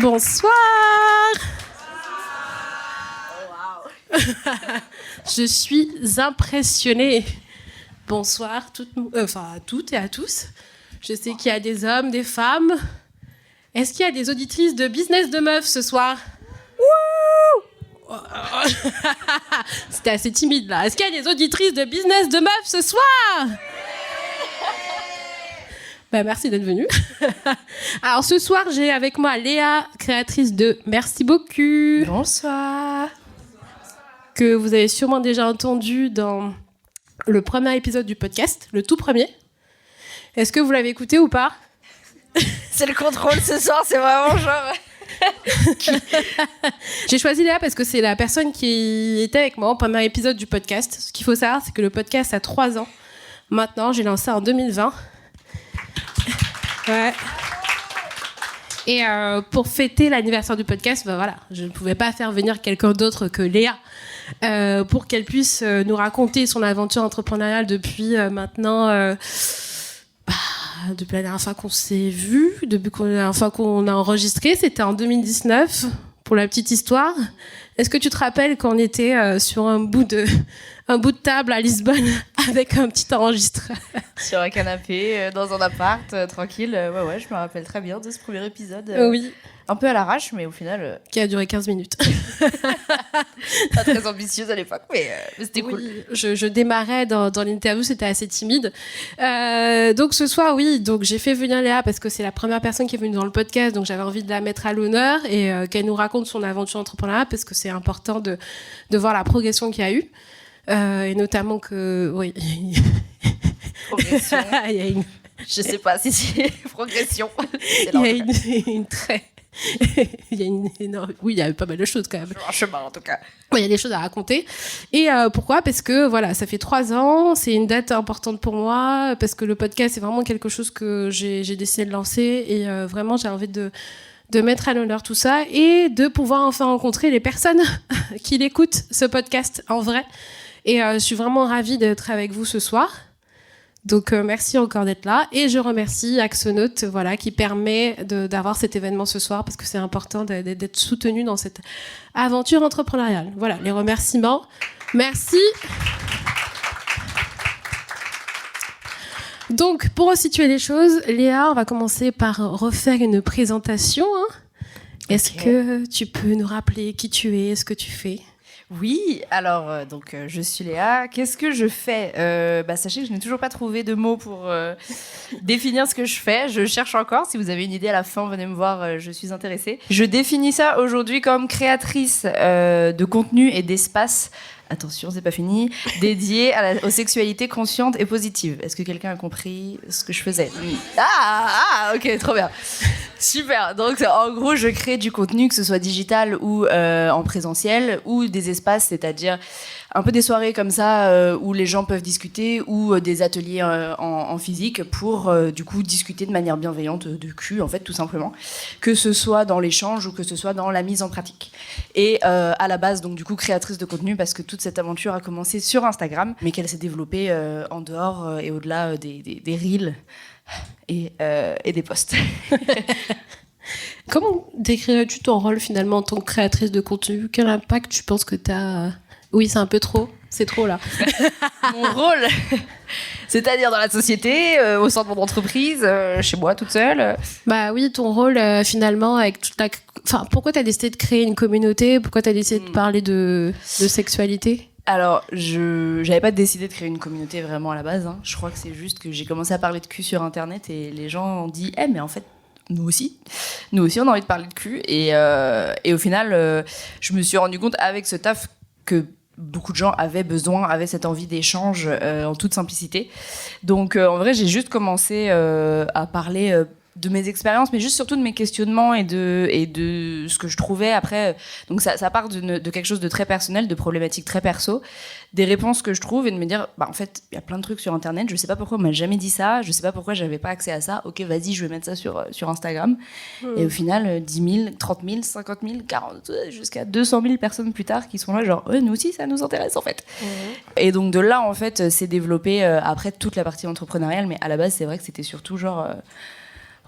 Bonsoir. Je suis impressionnée. Bonsoir à toutes et à tous. Je sais qu'il y a des hommes, des femmes. Est-ce qu'il y a des auditrices de Business de Meufs ce soir? C'était assez timide là. Est-ce qu'il y a des auditrices de Business de Meufs ce soir? Merci d'être venue. Alors ce soir, j'ai avec moi Léa, créatrice de Merci beaucoup. Bonsoir. Que vous avez sûrement déjà entendu dans le premier épisode du podcast, le tout premier. Est-ce que vous l'avez écouté ou pas? C'est le contrôle ce soir, c'est vraiment genre... J'ai choisi Léa parce que c'est la personne qui était avec moi au premier épisode du podcast. Ce qu'il faut savoir, c'est que le podcast a 3 ans. Maintenant, j'ai lancé en 2020. Ouais. Et pour fêter l'anniversaire du podcast, voilà, je ne pouvais pas faire venir quelqu'un d'autre que Léa pour qu'elle puisse nous raconter son aventure entrepreneuriale depuis maintenant... depuis la dernière fois qu'on s'est vu, depuis la dernière fois qu'on a enregistré, c'était en 2019, pour la petite histoire. Est-ce que tu te rappelles quand on était sur un bout de table à Lisbonne avec un petit enregistreur? Sur un canapé, dans un appart, tranquille. Ouais, je me rappelle très bien de ce premier épisode. Oui. Un peu à l'arrache, mais au final... Qui a duré 15 minutes. Pas très ambitieuse à l'époque, mais c'était cool. Je démarrais dans l'interview, c'était assez timide. Donc ce soir, donc j'ai fait venir Léa parce que c'est la première personne qui est venue dans le podcast, donc j'avais envie de la mettre à l'honneur et qu'elle nous raconte son aventure entrepreneuriale parce que c'est important de voir la progression qu'il y a eu. Et notamment que... Oui. Progression. Il y a une... Je sais pas si c'est progression. Il y a une très... il y a oui, il y a pas mal de choses quand même. Un chemin en tout cas. Il y a des choses à raconter. Et pourquoi? Parce que voilà, ça fait 3 ans, c'est une date importante pour moi, parce que le podcast c'est vraiment quelque chose que j'ai décidé de lancer et vraiment j'ai envie de mettre à l'honneur tout ça et de pouvoir enfin rencontrer les personnes qui l'écoutent, ce podcast en vrai. Et je suis vraiment ravie d'être avec vous ce soir. Donc merci encore d'être là et je remercie Axonaut qui permet d'avoir cet événement ce soir parce que c'est important d'être soutenu dans cette aventure entrepreneuriale. Voilà, les remerciements. Merci. Donc pour resituer les choses, Léa, on va commencer par refaire une présentation. Est-ce que tu peux nous rappeler qui tu es, ce que tu fais ? Oui, alors donc je suis Léa. Qu'est-ce que je fais? Sachez que je n'ai toujours pas trouvé de mots pour définir ce que je fais. Je cherche encore. Si vous avez une idée à la fin, venez me voir. Je suis intéressée. Je définis ça aujourd'hui comme créatrice de contenu et d'espace. Attention, c'est pas fini. Dédié aux sexualités conscientes et positives. Est-ce que quelqu'un a compris ce que je faisais? Ok, trop bien. Super. Donc, en gros, je crée du contenu, que ce soit digital ou en présentiel, ou des espaces, c'est-à-dire un peu des soirées comme ça où les gens peuvent discuter, ou des ateliers en physique pour du coup discuter de manière bienveillante de cul, en fait, tout simplement. Que ce soit dans l'échange ou que ce soit dans la mise en pratique. Et à la base, donc du coup, créatrice de contenu parce que toute cette aventure a commencé sur Instagram, mais qu'elle s'est développée en dehors et au-delà des reels et des posts. Comment décrirais-tu ton rôle finalement en tant que créatrice de contenu? Quel impact tu penses que tu as? Oui, c'est un peu trop. C'est trop là. Mon rôle, c'est-à-dire dans la société, au sein de mon entreprise, chez moi toute seule. Bah oui, ton rôle finalement avec toute la... Enfin, pourquoi tu as décidé de créer une communauté? Pourquoi tu as décidé de parler de sexualité? Alors, j'avais pas décidé de créer une communauté vraiment à la base. Je crois que c'est juste que j'ai commencé à parler de cul sur Internet et les gens ont dit « mais en fait, nous aussi, on a envie de parler de cul. » Et au final, je me suis rendu compte avec ce taf que beaucoup de gens avaient cette envie d'échange en toute simplicité. Donc, en vrai, j'ai juste commencé à parler de mes expériences, mais juste surtout de mes questionnements et de ce que je trouvais après. Donc ça part de quelque chose de très personnel, de problématiques très perso, des réponses que je trouve et de me dire, en fait, il y a plein de trucs sur Internet, je sais pas pourquoi on m'a jamais dit ça, je sais pas pourquoi j'avais pas accès à ça, ok, vas-y, je vais mettre ça sur Instagram. Et au final, 10 000, 30 000, 50 000, 40, jusqu'à 200 000 personnes plus tard qui sont là, genre, nous aussi, ça nous intéresse en fait. Et donc de là, en fait, c'est développé après toute la partie entrepreneuriale, mais à la base, c'est vrai que c'était surtout genre...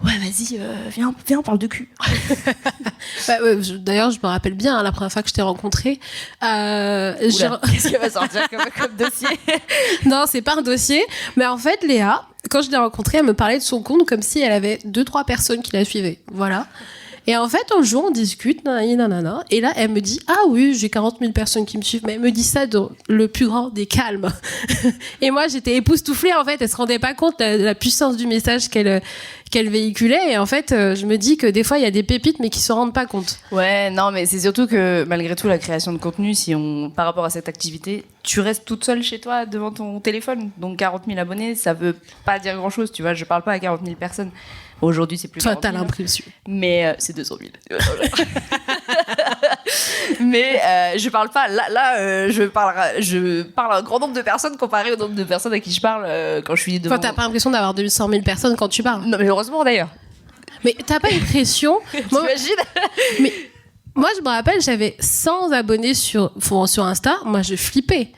ouais, vas-y, viens, on parle de cul. D'ailleurs, je me rappelle bien, hein, la première fois que je t'ai rencontrée. Qu'est-ce qui va sortir comme dossier? Non, c'est pas un dossier. Mais en fait, Léa, quand je l'ai rencontrée, elle me parlait de son compte comme si elle avait 2-3 personnes qui la suivaient. Voilà. Et en fait, un jour, on discute, nanana, et là, elle me dit, ah oui, j'ai 40 000 personnes qui me suivent, mais elle me dit ça dans le plus grand des calmes. Et moi, j'étais époustouflée, en fait, elle se rendait pas compte de la puissance du message qu'elle véhiculait, et en fait, je me dis que des fois, il y a des pépites, mais qui se rendent pas compte. Ouais, non, mais c'est surtout que, malgré tout, la création de contenu, par rapport à cette activité, tu restes toute seule chez toi, devant ton téléphone. Donc, 40 000 abonnés, ça veut pas dire grand-chose, tu vois, je parle pas à 40 000 personnes. Aujourd'hui, c'est plus. Toi, t'as l'impression. Mais c'est 200 000. Mais je parle pas. Là, je parle à un grand nombre de personnes comparé au nombre de personnes à qui je parle quand je suis devant. Enfin, t'as pas l'impression d'avoir 200 000 personnes quand tu parles. Non, mais heureusement d'ailleurs. Mais t'as pas une pression. T'imagines? Mais moi, je me rappelle, j'avais 100 abonnés sur Insta. Moi, je flippais.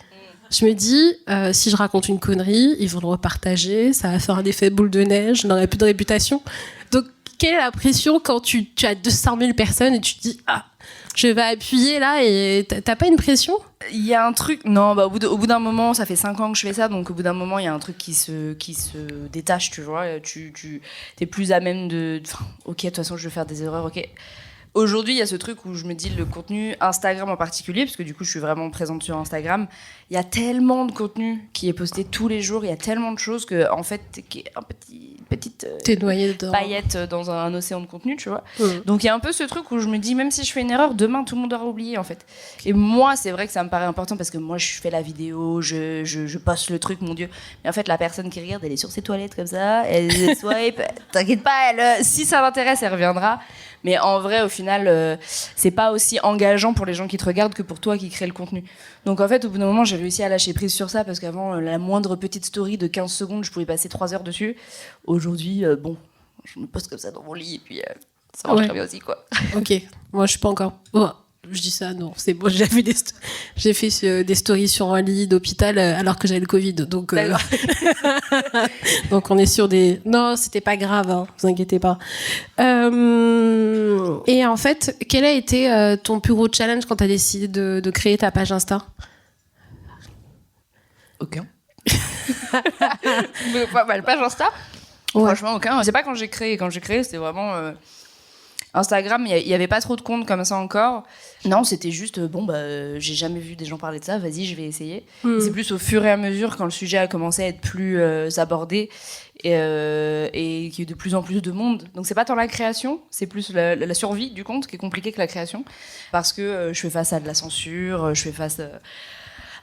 Je me dis, si je raconte une connerie, ils vont le repartager, ça va faire un effet boule de neige, je n'aurai plus de réputation. Donc, quelle est la pression quand tu as 200 000 personnes et tu te dis, ah, je vais appuyer là, et t'as pas une pression? Il y a un truc, non, bah, au bout d'un moment, ça fait 5 ans que je fais ça, donc au bout d'un moment, il y a un truc qui se détache, tu vois. T'es plus à même ok, de toute façon, je vais faire des erreurs, ok. Aujourd'hui, il y a ce truc où je me dis le contenu Instagram en particulier, parce que du coup, je suis vraiment présente sur Instagram. Il y a tellement de contenu qui est posté tous les jours, il y a tellement de choses que, en fait, qui est petite T'es noyée dedans. paillette dans un océan de contenu, tu vois. Donc il y a un peu ce truc où je me dis, même si je fais une erreur, demain tout le monde aura oublié, en fait. Et moi, c'est vrai que ça me paraît important parce que moi, je fais la vidéo, je poste le truc, mon Dieu. Mais en fait, la personne qui regarde, elle est sur ses toilettes comme ça, elle swipe. T'inquiète pas, si ça l'intéresse, elle reviendra. Mais en vrai, au final, c'est pas aussi engageant pour les gens qui te regardent que pour toi qui crée le contenu. Donc en fait, au bout d'un moment, j'ai réussi à lâcher prise sur ça parce qu'avant, la moindre petite story de 15 secondes, je pouvais passer 3 heures dessus. Aujourd'hui, bon, je me poste comme ça dans mon lit et puis ça marche très bien aussi, quoi. Ok, moi je suis pas encore... Oh, je dis ça, non, c'est bon, j'ai fait des stories sur un lit d'hôpital alors que j'avais le Covid, donc donc on est sur des... Non, c'était pas grave, hein, vous inquiétez pas. Et en fait, quel a été ton plus gros challenge quand t'as décidé de créer ta page Insta? Aucun. La page Insta, ouais. Franchement, aucun. C'est pas quand j'ai créé. Quand j'ai créé, c'était vraiment... Instagram, il y avait pas trop de comptes comme ça encore. Non, c'était juste j'ai jamais vu des gens parler de ça, vas-y, je vais essayer. C'est plus au fur et à mesure quand le sujet a commencé à être plus abordé et qu'il y a de plus en plus de monde. Donc c'est pas tant la création, c'est plus la survie du compte qui est compliquée que la création parce que je fais face à de la censure, je fais face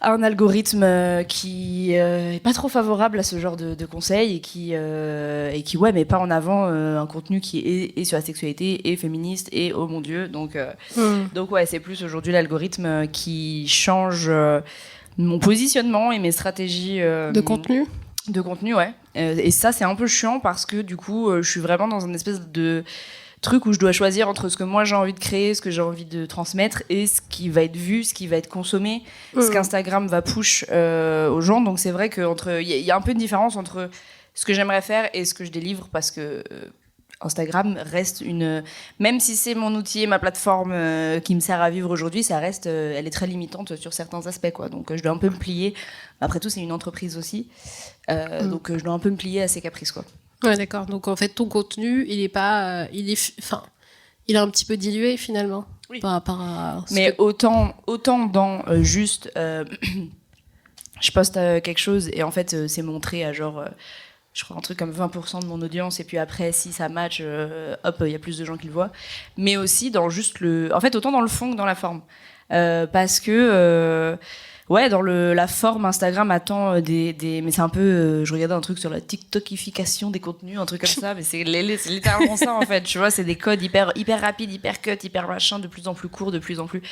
un algorithme qui est pas trop favorable à ce genre de conseils et qui ouais, met pas en avant un contenu qui est sur la sexualité et féministe et oh mon Dieu, donc ouais, c'est plus aujourd'hui l'algorithme qui change mon positionnement et mes stratégies de contenu. De contenu, ouais. Et ça, c'est un peu chiant parce que du coup, je suis vraiment dans une espèce de truc où je dois choisir entre ce que moi j'ai envie de créer, ce que j'ai envie de transmettre et ce qui va être vu, ce qui va être consommé, ce qu'Instagram va push aux gens. Donc c'est vrai qu'il y a un peu une différence entre ce que j'aimerais faire et ce que je délivre parce que Instagram reste même si c'est mon outil et ma plateforme qui me sert à vivre aujourd'hui, ça reste, elle est très limitante sur certains aspects, quoi. Donc je dois un peu me plier. Après tout, c'est une entreprise aussi, donc je dois un peu me plier à ses caprices, quoi. Ouais, d'accord. Donc en fait, ton contenu, il est pas, il est un petit peu dilué finalement. Oui. Par rapport à. Mais autant dans juste, je poste quelque chose et en fait c'est montré à genre, je crois un truc comme 20% de mon audience et puis après si ça match, hop, il y a plus de gens qui le voient. Mais aussi dans juste en fait autant dans le fond que dans la forme, parce que. Ouais, dans la forme, Instagram attend mais c'est un peu, je regardais un truc sur la TikTokification des contenus, un truc comme ça, mais c'est littéralement ça en fait, tu vois, c'est des codes hyper rapides, hyper cut, hyper machin, de plus en plus courts, de plus en plus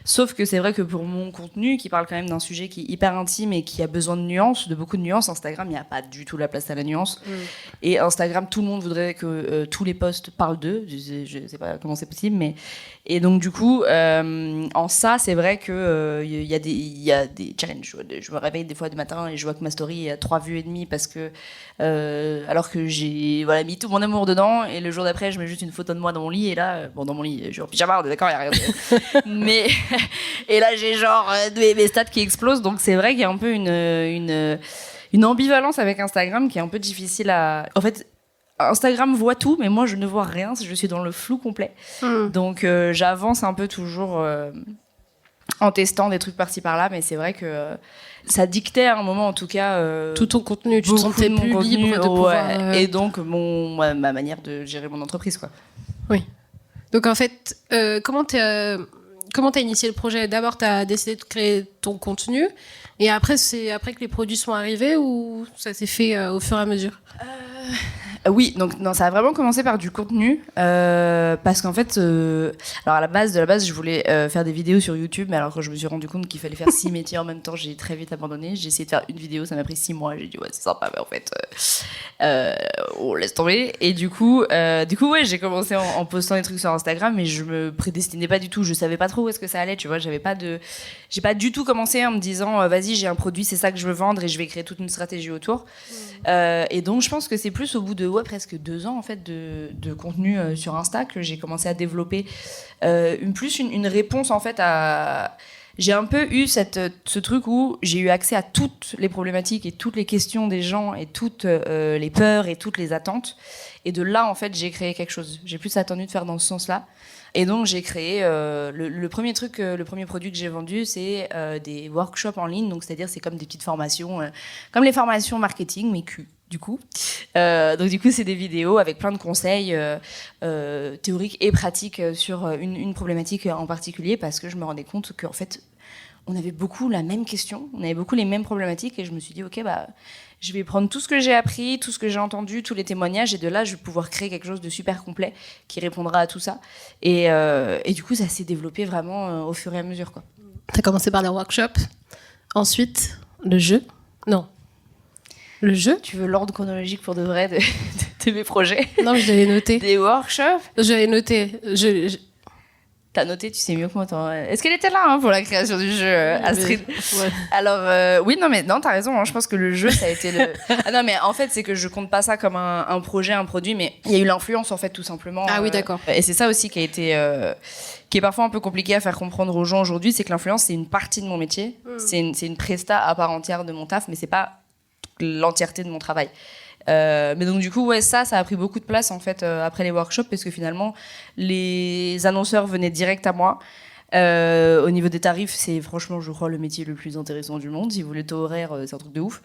Sauf que c'est vrai que pour mon contenu, qui parle quand même d'un sujet qui est hyper intime et qui a besoin de nuances, de beaucoup de nuances, Instagram, il n'y a pas du tout la place à la nuance. Et Instagram, tout le monde voudrait que tous les posts parlent d'eux. Je sais pas comment c'est possible, mais... Et donc, du coup, en ça, c'est vrai que il y a des challenges. Je me réveille des fois du matin et je vois que ma story a 3 vues et demie parce que... alors que j'ai mis tout mon amour dedans, et le jour d'après, je mets juste une photo de moi dans mon lit, et là... Bon, dans mon lit, je suis en pyjama, on est d'accord, il n'y a rien de... Mais... Et là, j'ai genre mes stats qui explosent, donc c'est vrai qu'il y a un peu une ambivalence avec Instagram qui est un peu difficile à... En fait, Instagram voit tout, mais moi, je ne vois rien, je suis dans le flou complet. Donc, j'avance un peu toujours en testant des trucs par-ci par-là, mais c'est vrai que ça dictait à un moment, en tout cas... tout ton contenu, tu te sentais plus libre de pouvoir... Et donc, ma manière de gérer mon entreprise, quoi. Oui. Donc, en fait, comment t'as initié le projet? D'abord, t'as décidé de créer ton contenu, et après, c'est après que les produits sont arrivés, ou ça s'est fait au fur et à mesure? Oui, donc non, ça a vraiment commencé par du contenu, parce qu'en fait, alors à la base, je voulais faire des vidéos sur YouTube, mais alors quand je me suis rendu compte qu'il fallait faire 6 métiers en même temps, j'ai très vite abandonné. J'ai essayé de faire une vidéo, ça m'a pris 6 mois. J'ai dit ouais, c'est sympa, mais en fait, on laisse tomber. Et du coup, ouais, j'ai commencé en postant des trucs sur Instagram, mais je me prédestinais pas du tout. Je savais pas trop où est-ce que ça allait, tu vois. J'ai pas du tout commencé en me disant vas-y, j'ai un produit, c'est ça que je veux vendre et je vais créer toute une stratégie autour. Et donc, je pense que c'est plus au bout de presque 2 ans en fait de contenu sur Insta que j'ai commencé à développer une réponse en fait à... J'ai un peu eu ce truc où j'ai eu accès à toutes les problématiques et toutes les questions des gens et toutes les peurs et toutes les attentes. Et de là, en fait, j'ai créé quelque chose. J'ai plus attendu de faire dans ce sens-là. Et donc, j'ai créé le premier produit que j'ai vendu, c'est des workshops en ligne. Donc, c'est-à-dire, c'est comme des petites formations, comme les formations marketing, mais du coup. Donc, du coup, c'est des vidéos avec plein de conseils théoriques et pratiques sur une problématique en particulier, parce que je me rendais compte qu'en fait, on avait beaucoup la même question, on avait beaucoup les mêmes problématiques, et je me suis dit, ok, je vais prendre tout ce que j'ai appris, tout ce que j'ai entendu, tous les témoignages, et de là, je vais pouvoir créer quelque chose de super complet qui répondra à tout ça. Et du coup, ça s'est développé vraiment au fur et à mesure, quoi. T'as commencé par le workshop, ensuite le jeu. Non. Le jeu? Tu veux l'ordre chronologique pour de vrai de mes projets? Non, je l'avais noté. Des workshops? J'avais noté. T'as noté, tu sais mieux que moi. Est-ce qu'elle était là pour la création du jeu, Astrid? Ouais. Alors, oui, non, t'as raison. Hein, je pense que le jeu, ça a été le... Ah non, mais en fait, c'est que je compte pas ça comme un projet, un produit, mais il y a eu l'influence, en fait, tout simplement. Ah oui, d'accord. Et c'est ça aussi qui a été... qui est parfois un peu compliqué à faire comprendre aux gens aujourd'hui, c'est que l'influence, c'est une partie de mon métier. C'est une presta à part entière de mon taf, mais c'est pas l'entièreté de mon travail. Mais donc du coup, ouais, ça a pris beaucoup de place en fait après les workshops, parce que finalement, les annonceurs venaient direct à moi. Au niveau des tarifs, c'est franchement, je crois, le métier le plus intéressant du monde. Si vous voulez taux horaire, c'est un truc de ouf.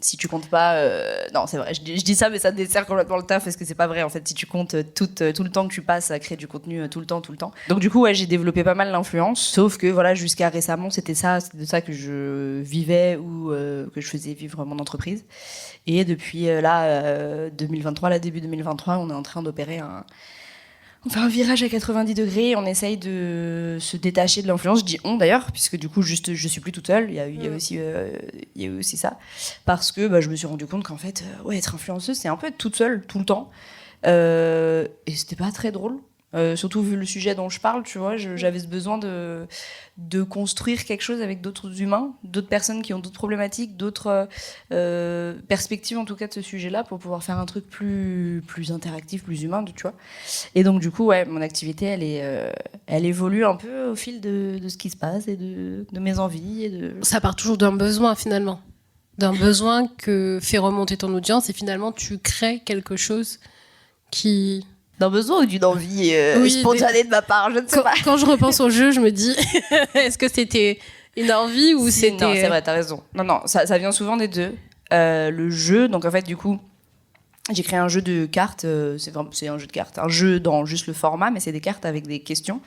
Si tu comptes pas... non, c'est vrai, je dis ça, mais ça dessert complètement le taf, parce que c'est pas vrai, en fait, si tu comptes tout le temps que tu passes à créer du contenu tout le temps. Donc du coup, ouais, j'ai développé pas mal l'influence, sauf que voilà, jusqu'à récemment, c'était de ça que je vivais, ou que je faisais vivre mon entreprise. Et depuis 2023, là, début 2023, on est en train d'opérer on fait un virage à 90 degrés, on essaye de se détacher de l'influence. Je dis on d'ailleurs, puisque du coup, juste, je suis plus toute seule. Il y a eu aussi ça. Parce que je me suis rendu compte qu'en fait, être influenceuse, c'est un peu être toute seule, tout le temps. Et c'était pas très drôle. Surtout vu le sujet dont je parle, tu vois, j'avais ce besoin de construire quelque chose avec d'autres humains, d'autres personnes qui ont d'autres problématiques, d'autres perspectives en tout cas de ce sujet-là, pour pouvoir faire un truc plus interactif, plus humain, tu vois. Et donc du coup, ouais, mon activité, elle évolue un peu au fil de ce qui se passe et de mes envies. Ça part toujours d'un besoin finalement, d'un besoin que fait remonter ton audience, et finalement tu crées quelque chose qui... D'un besoin ou d'une envie spontanée de ma part, je ne sais pas. Quand je repense au jeu, je me dis, est-ce que c'était une envie ou c'était... Non, c'est vrai, t'as raison. Non, ça vient souvent des deux. Le jeu, donc en fait, du coup, j'ai créé un jeu de cartes, c'est un jeu de cartes, un jeu dans juste le format, mais c'est des cartes avec des questions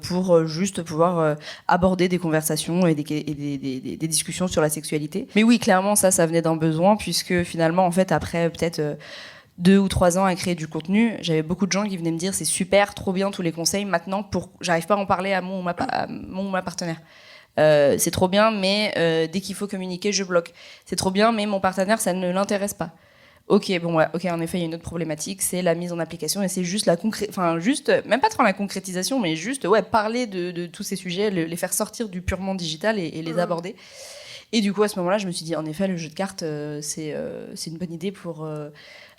pour juste pouvoir aborder des conversations et des discussions sur la sexualité. Mais oui, clairement, ça venait d'un besoin, puisque finalement, en fait, après peut-être... 2 ou 3 ans à créer du contenu, j'avais beaucoup de gens qui venaient me dire c'est super, trop bien tous les conseils. Maintenant, j'arrive pas à en parler à mon ou ma partenaire. C'est trop bien, mais dès qu'il faut communiquer, je bloque. C'est trop bien, mais mon partenaire, ça ne l'intéresse pas. Ok, en effet, il y a une autre problématique, c'est la mise en application et c'est juste même pas trop la concrétisation, mais juste parler de tous ces sujets, les faire sortir du purement digital et les aborder. Et du coup, à ce moment-là, je me suis dit, en effet, le jeu de cartes, c'est une bonne idée pour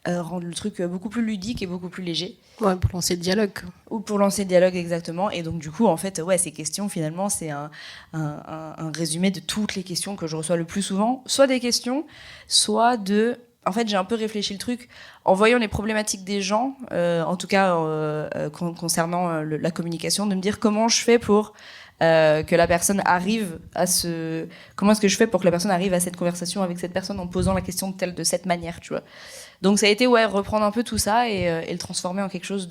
rendre le truc beaucoup plus ludique et beaucoup plus léger. Ouais, pour lancer le dialogue. Ou pour lancer le dialogue, exactement. Et donc, du coup, en fait, ces questions, finalement, c'est un résumé de toutes les questions que je reçois le plus souvent. Soit des questions, soit de... En fait, j'ai un peu réfléchi le truc en voyant les problématiques des gens, en tout cas concernant la communication, de me dire comment je fais pour que la personne arrive à comment est-ce que je fais pour que la personne arrive à cette conversation avec cette personne en posant la question de cette manière, tu vois. Donc ça a été reprendre un peu tout ça et le transformer en quelque chose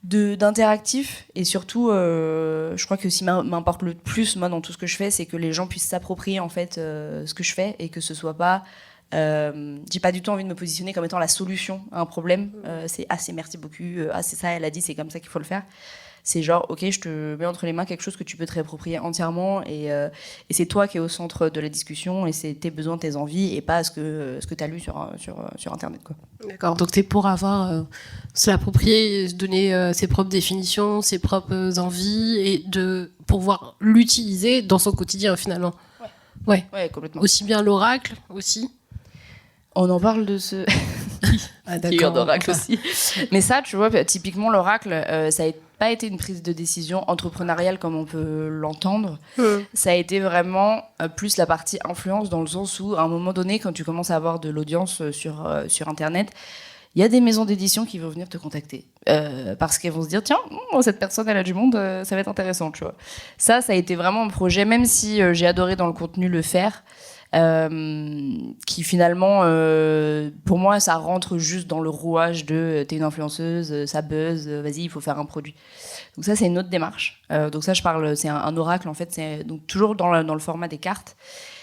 d'interactif. Et surtout, je crois que ce qui m'importe le plus moi dans tout ce que je fais, c'est que les gens puissent s'approprier en fait ce que je fais et que ce soit pas j'ai pas du tout envie de me positionner comme étant la solution à un problème. C'est merci beaucoup, c'est ça, elle a dit, c'est comme ça qu'il faut le faire. C'est genre, ok, je te mets entre les mains quelque chose que tu peux te réapproprier entièrement et c'est toi qui es au centre de la discussion et c'est tes besoins, tes envies et pas ce que tu as lu sur Internet, quoi. D'accord, donc tu es pour se l'approprier, se donner ses propres définitions, ses propres envies et de pouvoir l'utiliser dans son quotidien finalement. Ouais, complètement. Aussi bien l'oracle aussi. On en parle de ce figure d'oracle aussi. Mais ça, tu vois, typiquement l'oracle, ça n'a pas été une prise de décision entrepreneuriale comme on peut l'entendre. Ça a été vraiment plus la partie influence dans le sens où, à un moment donné, quand tu commences à avoir de l'audience sur Internet, il y a des maisons d'édition qui vont venir te contacter parce qu'elles vont se dire tiens, cette personne elle a du monde, ça va être intéressant, tu vois. Ça a été vraiment un projet, même si j'ai adoré dans le contenu le faire. Qui finalement pour moi ça rentre juste dans le rouage de t'es une influenceuse, ça buzz, vas-y il faut faire un produit. Donc ça c'est une autre démarche. Donc ça c'est un oracle en fait, c'est donc toujours dans le format des cartes.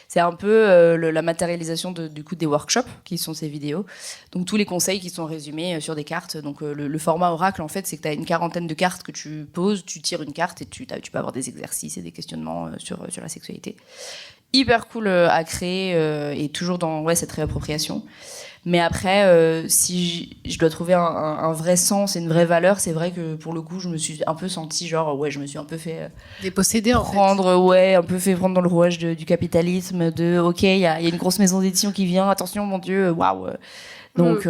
C'est un peu la matérialisation du coup des workshops qui sont ces vidéos. Donc tous les conseils qui sont résumés sur des cartes. Donc le format oracle en fait c'est que tu as une quarantaine de cartes que tu poses, tu tires une carte et tu peux avoir des exercices et des questionnements sur la sexualité. Hyper cool à créer et toujours dans cette réappropriation. Mais après, si je dois trouver un vrai sens et une vraie valeur, c'est vrai que pour le coup, je me suis un peu sentie je me suis un peu fait déposséder prendre, un peu fait prendre dans le rouage du capitalisme, ok, il y a une grosse maison d'édition qui vient, attention mon Dieu, waouh. Donc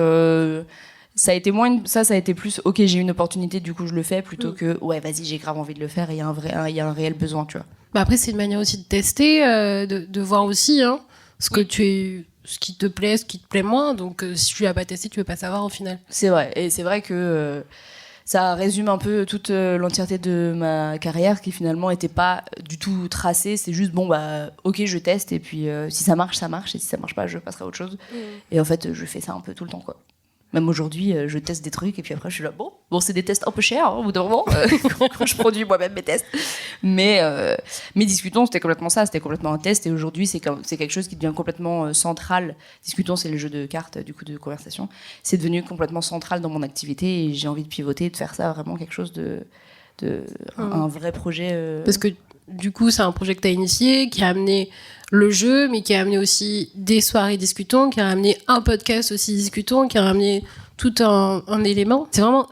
ça a été plus ok, j'ai une opportunité, du coup je le fais plutôt que vas-y, j'ai grave envie de le faire et il y a un réel besoin, tu vois. Bah après, c'est une manière aussi de tester, de voir aussi ce qui te plaît, ce qui te plaît moins. Donc, si tu l'as pas testé, tu veux pas savoir au final. C'est vrai. Et c'est vrai que ça résume un peu toute l'entièreté de ma carrière qui finalement était pas du tout tracée. C'est juste, ok, je teste et puis si ça marche, ça marche. Et si ça marche pas, je passerai à autre chose. Et en fait, je fais ça un peu tout le temps, quoi. Même aujourd'hui, je teste des trucs et puis après, je suis là, bon, c'est des tests un peu chers, au bout d'un moment, quand je produis moi-même mes tests. Mais Discutons, c'était complètement ça, c'était complètement un test. Et aujourd'hui, c'est quelque chose qui devient complètement central. Discutons, c'est le jeu de cartes, du coup, de conversation. C'est devenu complètement central dans mon activité et j'ai envie de pivoter et de faire ça vraiment quelque chose un vrai projet. Parce que du coup, c'est un projet que tu as initié, qui a amené le jeu, mais qui a amené aussi des soirées Discutons, qui a amené un podcast aussi Discutons, qui a amené tout un élément. C'est vraiment...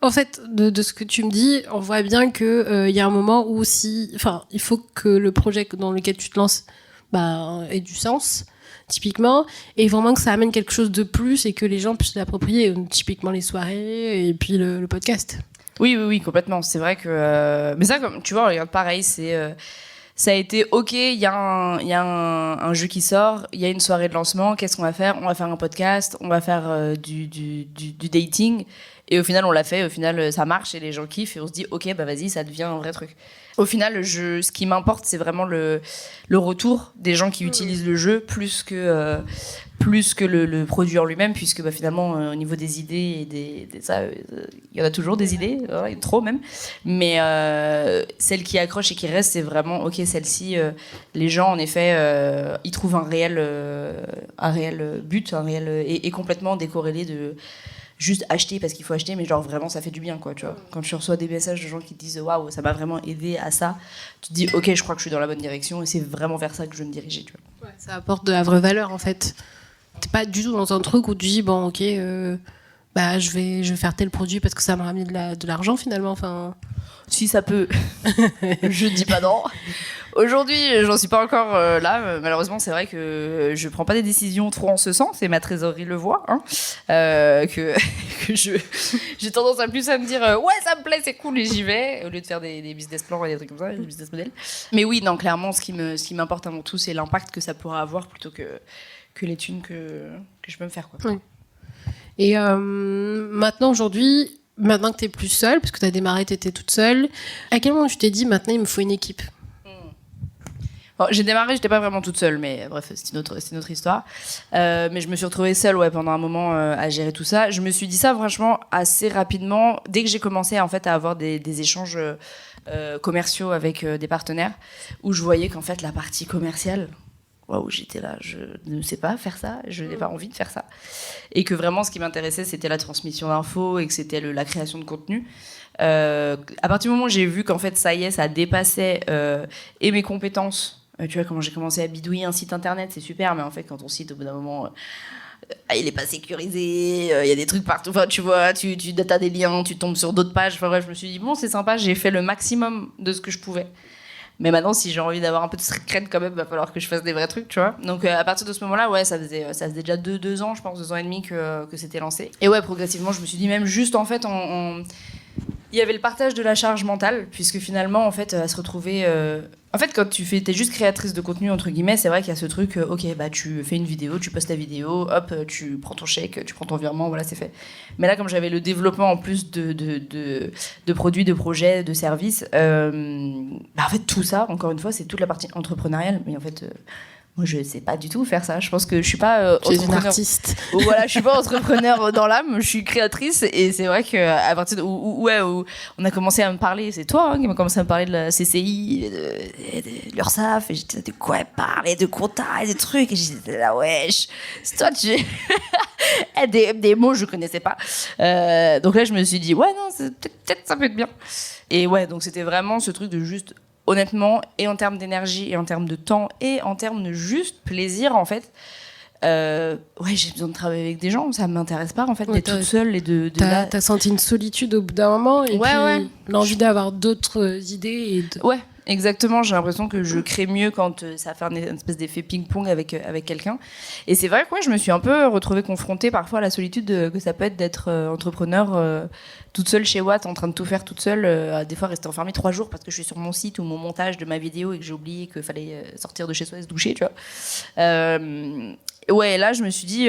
En fait, de ce que tu me dis, on voit bien que y a un moment où il faut que le projet dans lequel tu te lances ait du sens, typiquement, et vraiment que ça amène quelque chose de plus et que les gens puissent l'approprier, typiquement les soirées et puis le podcast. Oui, complètement. C'est vrai que... mais ça, comme tu vois, regarde, pareil, ça a été ok, il y a un jeu qui sort, il y a une soirée de lancement, qu'est-ce qu'on va faire ? On va faire un podcast, on va faire du dating. Et au final, on l'a fait, au final, ça marche et les gens kiffent et on se dit ok, vas-y, ça devient un vrai truc. Au final, ce qui m'importe, c'est vraiment le retour des gens qui utilisent le jeu plus que le produit en lui-même, puisque finalement, au niveau des idées et il y en a toujours des idées, trop même. Mais celle qui accroche et qui reste, c'est vraiment ok, celle-ci, les gens en effet ils trouvent un réel but, et complètement décorrélé de juste acheter parce qu'il faut acheter, mais genre vraiment ça fait du bien, quoi, tu vois. Quand tu reçois des messages de gens qui te disent waouh, ça m'a vraiment aidé à ça, tu te dis ok, je crois que je suis dans la bonne direction et c'est vraiment vers ça que je veux me diriger, tu vois. Ouais, ça apporte de la vraie valeur en fait. T'es pas du tout dans un truc où tu dis bon ok, bah je vais faire tel produit parce que ça m'a ramené de l'argent finalement. Enfin, si ça peut, je dis pas non. Aujourd'hui, j'en suis pas encore là. Malheureusement, c'est vrai que je prends pas des décisions trop en ce sens, et ma trésorerie le voit. Hein, que j'ai tendance à plus à me dire ouais, ça me plaît, c'est cool, et j'y vais, au lieu de faire des business plans et des trucs comme ça, des business models. Mais oui, non, clairement, ce qui m'importe avant tout, c'est l'impact que ça pourra avoir plutôt que les thunes que je peux me faire, quoi. Oui. Et maintenant, aujourd'hui, maintenant que t'es plus seule, parce que t'as démarré, t'étais toute seule, à quel moment tu t'es dit maintenant il me faut une équipe? Bon, j'ai démarré, j'étais pas vraiment toute seule, mais bref, c'est une autre histoire. Mais je me suis retrouvée seule, pendant un moment à gérer tout ça. Je me suis dit ça franchement assez rapidement, dès que j'ai commencé en fait à avoir des échanges commerciaux avec des partenaires, où je voyais qu'en fait la partie commerciale, waouh, j'étais là, je ne sais pas faire ça, je n'ai pas envie de faire ça, et que vraiment ce qui m'intéressait c'était la transmission d'infos et que c'était la création de contenu. À partir du moment où j'ai vu qu'en fait ça y est, ça dépassait et mes compétences. Tu vois, comment j'ai commencé à bidouiller un site internet, c'est super, mais en fait, quand ton site, au bout d'un moment, il est pas sécurisé, il y a des trucs partout, enfin, tu vois, tu as des liens, tu tombes sur d'autres pages, enfin bref, je me suis dit, bon, c'est sympa, j'ai fait le maximum de ce que je pouvais. Mais maintenant, si j'ai envie d'avoir un peu de secret quand même, il va falloir que je fasse des vrais trucs, tu vois. Donc, à partir de ce moment-là, ouais, ça faisait déjà 2 ans, je pense, 2 ans et demi que c'était lancé. Et ouais, progressivement, je me suis dit, même juste, en fait, il y avait le partage de la charge mentale, puisque finalement, en fait, à se retrouver... En fait, quand t'es juste créatrice de contenu, entre guillemets, c'est vrai qu'il y a ce truc, ok, bah tu fais une vidéo, tu postes ta vidéo, hop, tu prends ton chèque, tu prends ton virement, voilà, c'est fait. Mais là, comme j'avais le développement en plus de produits, de projets, de services, en fait, tout ça, encore une fois, c'est toute la partie entrepreneuriale, mais en fait... moi, je sais pas du tout faire ça. Je pense que je suis pas entrepreneur. Une artiste. Voilà, je suis pas entrepreneur dans l'âme. Je suis créatrice, et c'est vrai que à partir où on a commencé à me parler, c'est toi qui m'a commencé à me parler de la CCI, de l'URSSAF, et j'étais de quoi elle parle, de compta, et des trucs, et j'étais là, wesh, c'est toi, des mots je connaissais pas. Donc là, je me suis dit ouais, non, peut-être ça peut être bien. Et ouais, donc c'était vraiment ce truc de juste, honnêtement, et en termes d'énergie, et en termes de temps, et en termes de juste plaisir, en fait, ouais, j'ai besoin de travailler avec des gens, ça m'intéresse pas, en fait, d'être toute seule et t'as senti une solitude au bout d'un moment, et puis l'envie d'avoir d'autres idées. Ouais, exactement, j'ai l'impression que je crée mieux quand ça fait une espèce d'effet ping-pong avec quelqu'un. Et c'est vrai que je me suis un peu retrouvée confrontée parfois à la solitude que ça peut être d'être entrepreneur toute seule chez Watt, en train de tout faire toute seule, à des fois rester enfermée 3 jours parce que je suis sur mon site ou mon montage de ma vidéo et que j'ai oublié qu'il fallait sortir de chez soi et se doucher, tu vois. Ouais, là, je me suis dit,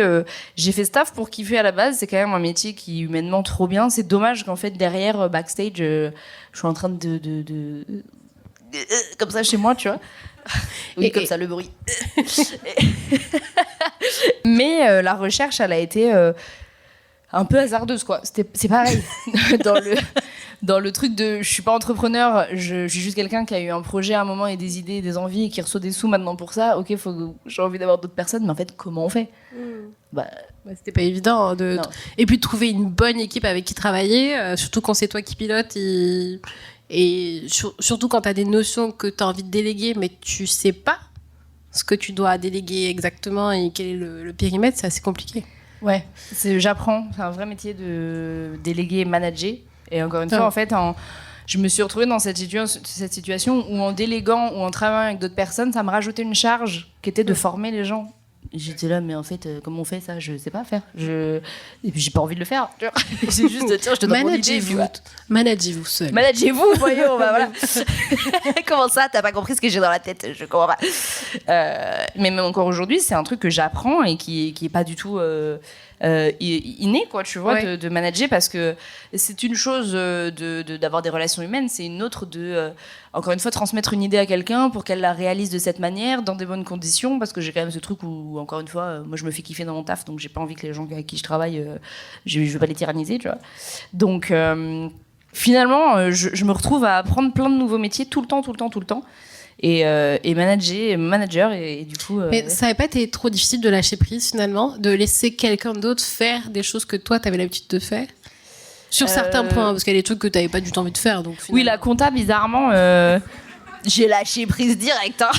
j'ai fait staff pour kiffer à la base. C'est quand même un métier qui humainement trop bien. C'est dommage qu'en fait, derrière, backstage, je suis en train de comme ça chez moi, tu vois. Oui, comme ça, le bruit. Mais la recherche, elle a été un peu hasardeuse, quoi. C'est pareil. Dans le truc de je suis pas entrepreneur, je suis juste quelqu'un qui a eu un projet à un moment et des idées, des envies, et qui reçoit des sous maintenant pour ça. Ok, j'ai envie d'avoir d'autres personnes, mais en fait, comment on fait? C'était pas évident et puis de trouver une bonne équipe avec qui travailler, surtout quand c'est toi qui pilotes, et surtout quand tu as des notions que tu as envie de déléguer, mais tu sais pas ce que tu dois déléguer exactement et quel est le périmètre, c'est assez compliqué. Ouais, j'apprends. C'est un vrai métier de déléguer et manager. Et encore une fois, en fait, je me suis retrouvée dans cette situation où en déléguant ou en travaillant avec d'autres personnes, ça me rajoutait une charge qui était de former les gens. Et j'étais là, mais en fait, comment on fait ça? Je sais pas faire. Et puis j'ai pas envie de le faire. C'est juste, tiens, je te donne mon idée. Managez-vous seul. Managez-vous, voyons, voilà. Comment ça, t'as pas compris ce que j'ai dans la tête? Je comprends pas. Mais même encore aujourd'hui, c'est un truc que j'apprends et qui est pas du tout inné, quoi, tu vois, de manager, parce que c'est une chose d'avoir des relations humaines, c'est une autre encore une fois, transmettre une idée à quelqu'un pour qu'elle la réalise de cette manière, dans des bonnes conditions, parce que j'ai quand même ce truc où, encore une fois, moi je me fais kiffer dans mon taf, donc j'ai pas envie que les gens avec qui je travaille, je veux pas les tyranniser, tu vois. Donc finalement, je me retrouve à apprendre plein de nouveaux métiers tout le temps. et manager et du coup. Mais ça n'avait pas été trop difficile de lâcher prise finalement, de laisser quelqu'un d'autre faire des choses que toi, tu avais l'habitude de faire sur certains points, parce qu'il y a des trucs que tu n'avais pas du tout envie de faire. Donc, oui, la compta, bizarrement, j'ai lâché prise direct. Hein.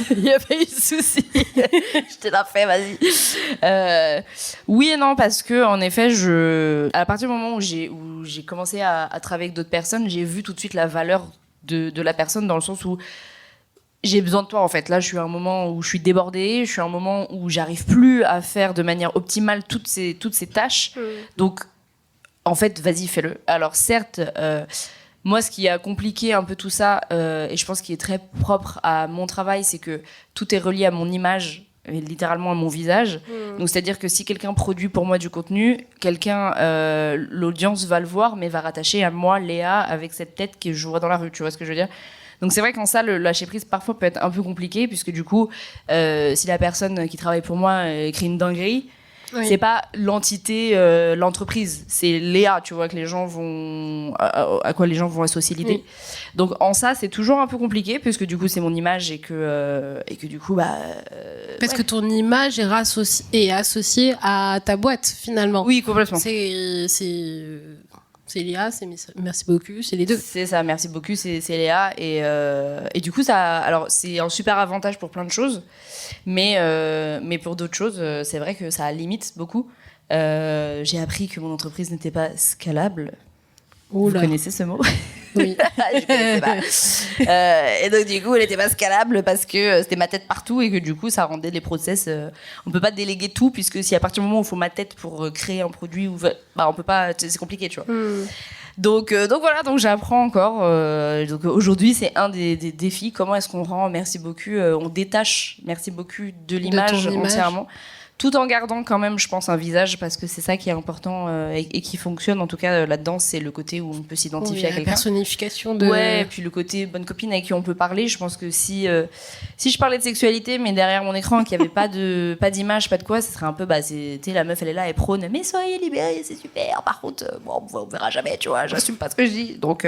Il n'y a pas eu de souci. Je te la fais, vas-y. Oui et non, parce que en effet, à partir du moment où j'ai commencé à travailler avec d'autres personnes, j'ai vu tout de suite la valeur de la personne, dans le sens où j'ai besoin de toi en fait. Là, je suis à un moment où je suis débordée, je suis à un moment où j'arrive plus à faire de manière optimale toutes ces tâches. Donc, en fait, vas-y, fais-le. Alors certes, moi, ce qui a compliqué un peu tout ça, et je pense qu'il est très propre à mon travail, c'est que tout est relié à mon image, et littéralement à mon visage. Donc, c'est-à-dire que si quelqu'un produit pour moi du contenu, l'audience va le voir, mais va rattacher à moi, Léa, avec cette tête que je vois dans la rue. Tu vois ce que je veux dire ? Donc c'est vrai qu'en ça, le lâcher prise parfois peut être un peu compliqué, puisque du coup, si la personne qui travaille pour moi écrit une dinguerie, c'est pas l'entité, l'entreprise, c'est Léa, tu vois, que les gens vont à quoi les gens vont associer l'idée. Donc en ça, c'est toujours un peu compliqué, puisque du coup c'est mon image et que du coup parce que ton image est associée à ta boîte finalement. Oui, complètement. C'est Léa, c'est Merci beaucoup, c'est les deux. C'est ça, Merci beaucoup, c'est Léa. Et du coup, alors, c'est un super avantage pour plein de choses. Mais pour d'autres choses, c'est vrai que ça limite beaucoup. J'ai appris que mon entreprise n'était pas scalable. Vous connaissez ce mot ? Oui. Je connaissais pas. Et donc, du coup, elle n'était pas scalable parce que c'était ma tête partout et que du coup, ça rendait les process. On peut pas déléguer tout, puisque si à partir du moment où il faut ma tête pour créer un produit, on peut pas. C'est compliqué, tu vois. Donc voilà, donc j'apprends encore. Donc aujourd'hui, c'est un des défis. Comment est-ce qu'on rend Merci beaucoup, on détache Merci beaucoup de l'image entièrement, tout en gardant quand même, je pense, un visage, parce que c'est ça qui est important et qui fonctionne. En tout cas, là-dedans, c'est le côté où on peut s'identifier à quelqu'un. La personnification de... Ouais, et puis le côté bonne copine avec qui on peut parler. Je pense que si je parlais de sexualité, mais derrière mon écran, qu'il n'y avait pas d'image, pas de quoi, ce serait un peu, c'était la meuf, elle est là, elle prône, mais soyez libérés, c'est super. Par contre, on verra jamais, tu vois, j'assume pas ce que je dis. Donc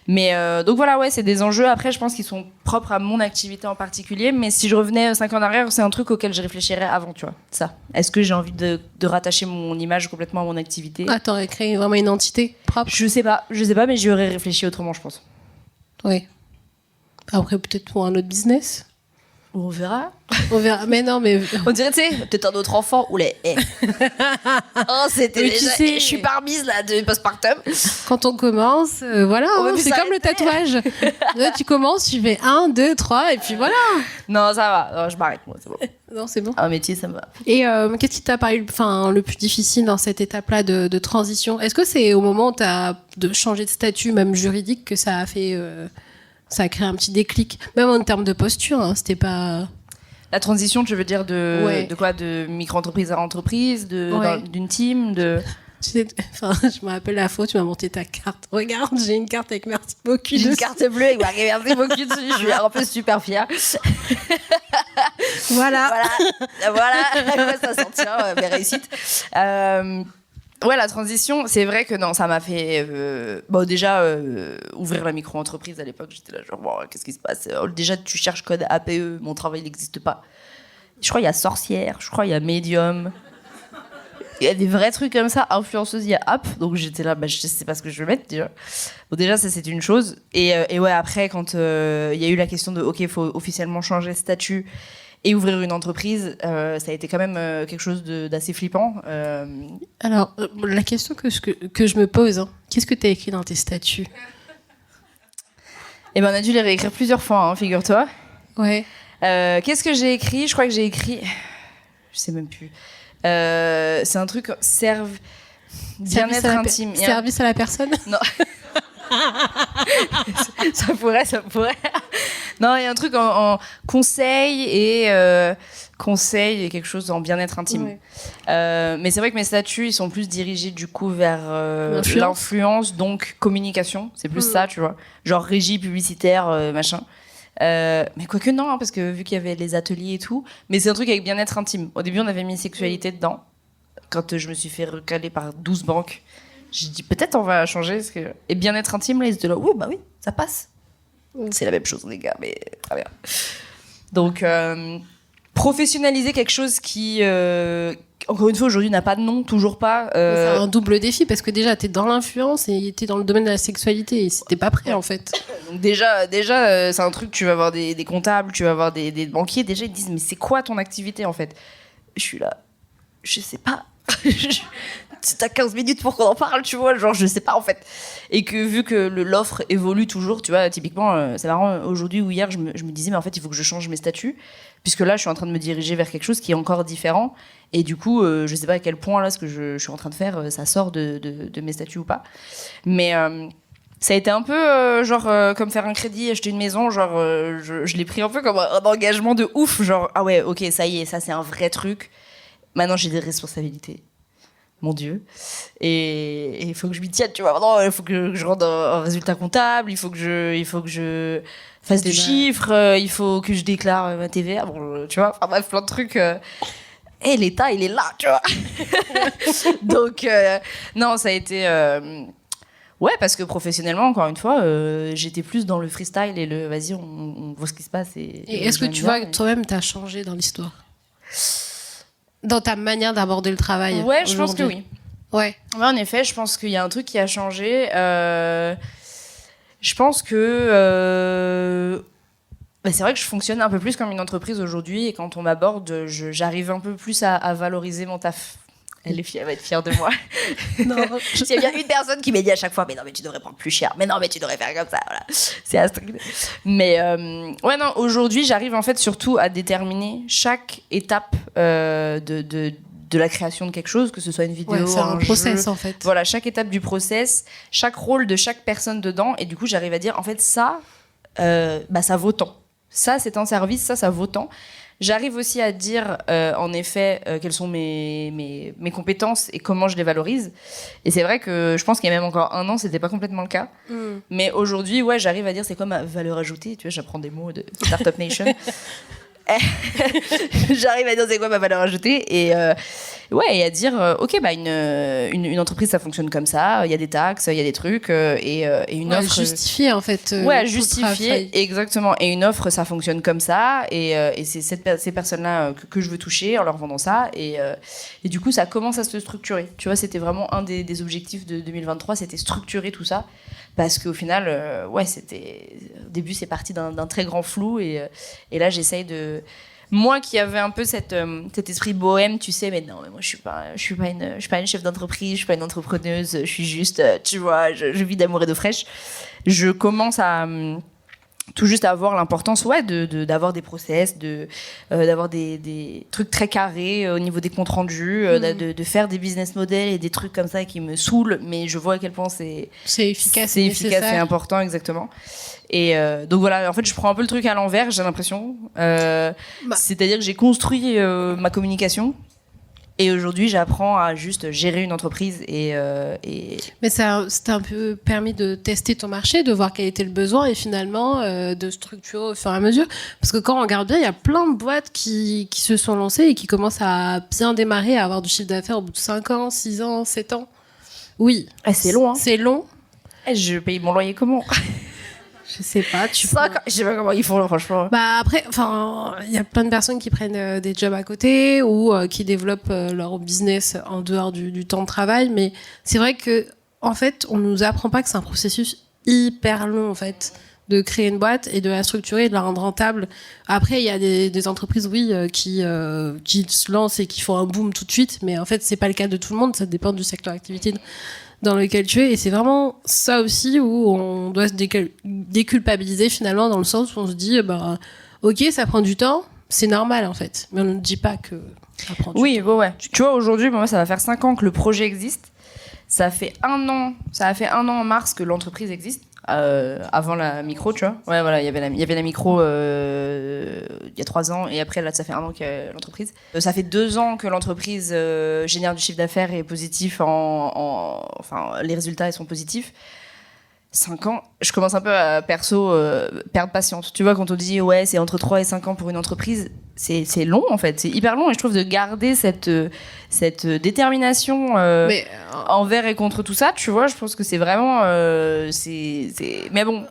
voilà, ouais, c'est des enjeux. Après, je pense qu'ils sont propres à mon activité en particulier. Mais si je revenais 5 ans en arrière, c'est un truc auquel je réfléchirais avant, tu vois. Ça. Est-ce que j'ai envie de rattacher mon image complètement à mon activité ? Ah, t'aurais créé vraiment une entité propre ? Je sais pas, mais j'y aurais réfléchi autrement, je pense. Oui. Après, peut-être pour un autre business ? On verra. Mais non, mais... On dirait, tu sais, peut-être un autre enfant. Oulé. Oh, c'était déjà... Je suis parmise, là, de postpartum. Quand on commence, voilà, c'est comme le tatouage. Là, tu commences, tu fais 1, 2, 3, et puis voilà. Non, ça va. Non, je m'arrête, moi, c'est bon. Non, c'est bon. Un métier, ça me va. Et qu'est-ce qui t'a paru le plus difficile dans cette étape-là de transition ? Est-ce que c'est au moment où tu as changé de statut, même juridique, que ça a fait... ça a créé un petit déclic, même en termes de posture, hein, c'était pas... La transition, tu veux dire de quoi ? De micro-entreprise à entreprise, d'une team, je me rappelle la fois où tu m'as monté ta carte. Regarde, j'ai une carte avec Merci beaucoup. J'ai une carte bleue avec Merci beaucoup dessus. Je suis un peu super fière. Voilà. À quoi ça s'en tient, mes réussites. Ouais, la transition, c'est vrai que non, ça m'a fait... déjà, ouvrir la micro-entreprise à l'époque, j'étais là genre, bon, qu'est-ce qui se passe ? Déjà, tu cherches code APE, mon travail n'existe pas. Je crois qu'il y a Sorcière, je crois qu'il y a Medium. Il y a des vrais trucs comme ça, influenceuse, il y a App. Donc j'étais là, je sais pas ce que je veux mettre déjà. Bon, déjà, ça, c'est une chose. Et ouais, après, quand il y a eu la question de, OK, il faut officiellement changer de statut et ouvrir une entreprise, ça a été quand même quelque chose d'assez flippant. Alors, la question que je me pose, hein, qu'est-ce que tu as écrit dans tes statuts ? On a dû les réécrire plusieurs fois, hein, figure-toi. Ouais. Qu'est-ce que j'ai écrit ? Je crois que j'ai écrit... Je sais même plus. C'est un truc... Bien-être intime. Service à la personne ? Non. ça pourrait. Non, il y a un truc en conseil et quelque chose en bien-être intime. Ouais. Mais c'est vrai que mes statuts, ils sont plus dirigés du coup vers l'influence, donc communication. C'est plus ça, tu vois. Genre régie publicitaire, machin. Mais quoique non, hein, parce que vu qu'il y avait les ateliers et tout. Mais c'est un truc avec bien-être intime. Au début, on avait mis sexualité dedans. Quand je me suis fait recaler par 12 banques, j'ai dit peut-être on va changer. Et bien-être intime, là, ils étaient là, oui, ça passe. C'est la même chose, les gars, mais très bien. Donc, professionnaliser quelque chose qui, encore une fois, aujourd'hui n'a pas de nom, toujours pas. C'est un double défi parce que déjà, t'es dans l'influence et t'es dans le domaine de la sexualité et t'es pas prêt, en fait. Donc déjà, c'est un truc, tu vas avoir des comptables, tu vas avoir des banquiers. Déjà, ils te disent, mais c'est quoi ton activité, en fait? Je suis là, je sais pas. T'as 15 minutes pour qu'on en parle, tu vois, genre je sais pas en fait. Et que vu que l'offre évolue toujours, tu vois, typiquement, c'est marrant, aujourd'hui ou hier, je me disais, mais en fait, il faut que je change mes statuts, puisque là, je suis en train de me diriger vers quelque chose qui est encore différent. Et du coup, je sais pas à quel point là, ce que je suis en train de faire, ça sort de mes statuts ou pas. Mais ça a été un peu comme faire un crédit, acheter une maison, genre je l'ai pris un peu comme un engagement de ouf, genre ah ouais, ok, ça y est, ça c'est un vrai truc. Maintenant, j'ai des responsabilités. Mon Dieu. Et il faut que je m'y tienne, tu vois. Maintenant, il faut que je rende un résultat comptable, il faut que je fasse du chiffre, il faut que je déclare ma TVA, bon, tu vois. Enfin bref, plein de trucs. Et l'État, il est là, tu vois. Donc, non, ça a été... Ouais, parce que professionnellement, encore une fois, j'étais plus dans le freestyle et le vas-y, on voit ce qui se passe. Et est-ce que tu vois que toi-même, t'as changé dans l'histoire? Dans ta manière d'aborder le travail? Ouais, je pense que oui. Ouais, en effet, je pense qu'il y a un truc qui a changé. Je pense que c'est vrai que je fonctionne un peu plus comme une entreprise aujourd'hui et quand on m'aborde, j'arrive un peu plus à valoriser mon taf. Elle va être fière de moi. Non, il y a bien une personne qui m'a dit à chaque fois, mais non, mais tu devrais prendre plus cher. Mais non, mais tu devrais faire comme ça. Voilà. C'est astride. Mais ouais, non, aujourd'hui, j'arrive en fait surtout à déterminer chaque étape de la création de quelque chose, que ce soit une vidéo, c'est un process jeu. En fait. Voilà, chaque étape du process, chaque rôle de chaque personne dedans. Et du coup, j'arrive à dire, en fait, ça vaut tant. Ça, c'est un service, ça vaut tant. J'arrive aussi à dire, en effet, quelles sont mes compétences et comment je les valorise. Et c'est vrai que je pense qu'il y a même encore un an, c'était pas complètement le cas. Mais aujourd'hui, ouais, j'arrive à dire c'est quoi ma valeur ajoutée. Tu vois, j'apprends des mots de Startup Nation. J'arrive à dire c'est quoi ma valeur ajoutée et à dire ok une entreprise ça fonctionne comme ça, il y a des taxes, il y a des trucs et une offre justifier en fait justifier exactement, et une offre ça fonctionne comme ça et c'est ces personnes là que je veux toucher en leur vendant ça et du coup ça commence à se structurer, tu vois. C'était vraiment un des objectifs de 2023, c'était structurer tout ça. Parce qu'au final, au début, c'est parti d'un très grand flou. Et là, j'essaye de... Moi qui avais un peu cet esprit bohème, tu sais, mais non, mais moi, je suis pas une chef d'entreprise, je suis pas une entrepreneuse, je suis juste, tu vois, je vis d'amour et d'eau fraîche. Je commence à... tout juste à avoir l'importance d'avoir des process, d'avoir des trucs très carrés au niveau des comptes rendus, de faire des business models et des trucs comme ça qui me saoulent, mais je vois à quel point c'est efficace et important, exactement. Et donc voilà, en fait je prends un peu le truc à l'envers, j'ai l'impression, c'est-à-dire que j'ai construit ma communication. Et aujourd'hui, j'apprends à juste gérer une entreprise Mais ça t'a un peu permis de tester ton marché, de voir quel était le besoin et finalement de structurer au fur et à mesure. Parce que quand on regarde bien, il y a plein de boîtes qui se sont lancées et qui commencent à bien démarrer, à avoir du chiffre d'affaires au bout de 5 ans, 6 ans, 7 ans. Oui. C'est long, hein. C'est long. Je paye mon loyer comment ? Je sais pas, je sais pas comment ils font, franchement. Après, il y a plein de personnes qui prennent des jobs à côté ou qui développent leur business en dehors du temps de travail. Mais c'est vrai que, en fait, on nous apprend pas que c'est un processus hyper long, en fait, de créer une boîte et de la structurer et de la rendre rentable. Après, il y a des entreprises, qui se lancent et qui font un boom tout de suite. Mais en fait, c'est pas le cas de tout le monde. Ça dépend du secteur d'activité dans lequel tu es, et c'est vraiment ça aussi où on doit se déculpabiliser finalement, dans le sens où on se dit ok, ça prend du temps, c'est normal en fait, mais on ne dit pas que ça prend du temps. Ouais. Tu vois, aujourd'hui, moi ça va faire 5 ans que le projet existe, ça a fait un an en mars que l'entreprise existe. Avant la micro, tu vois. Ouais, voilà, il y avait la micro il y a 3 ans et après là ça fait 1 an que l'entreprise. Ça fait 2 ans que l'entreprise génère du chiffre d'affaires et est positif enfin les résultats ils sont positifs. 5 ans, je commence un peu à perdre patience. Tu vois, quand on dit ouais, c'est entre 3 et 5 ans pour une entreprise, c'est long en fait, c'est hyper long et je trouve de garder cette détermination envers et contre tout ça, tu vois, je pense que c'est vraiment mais bon,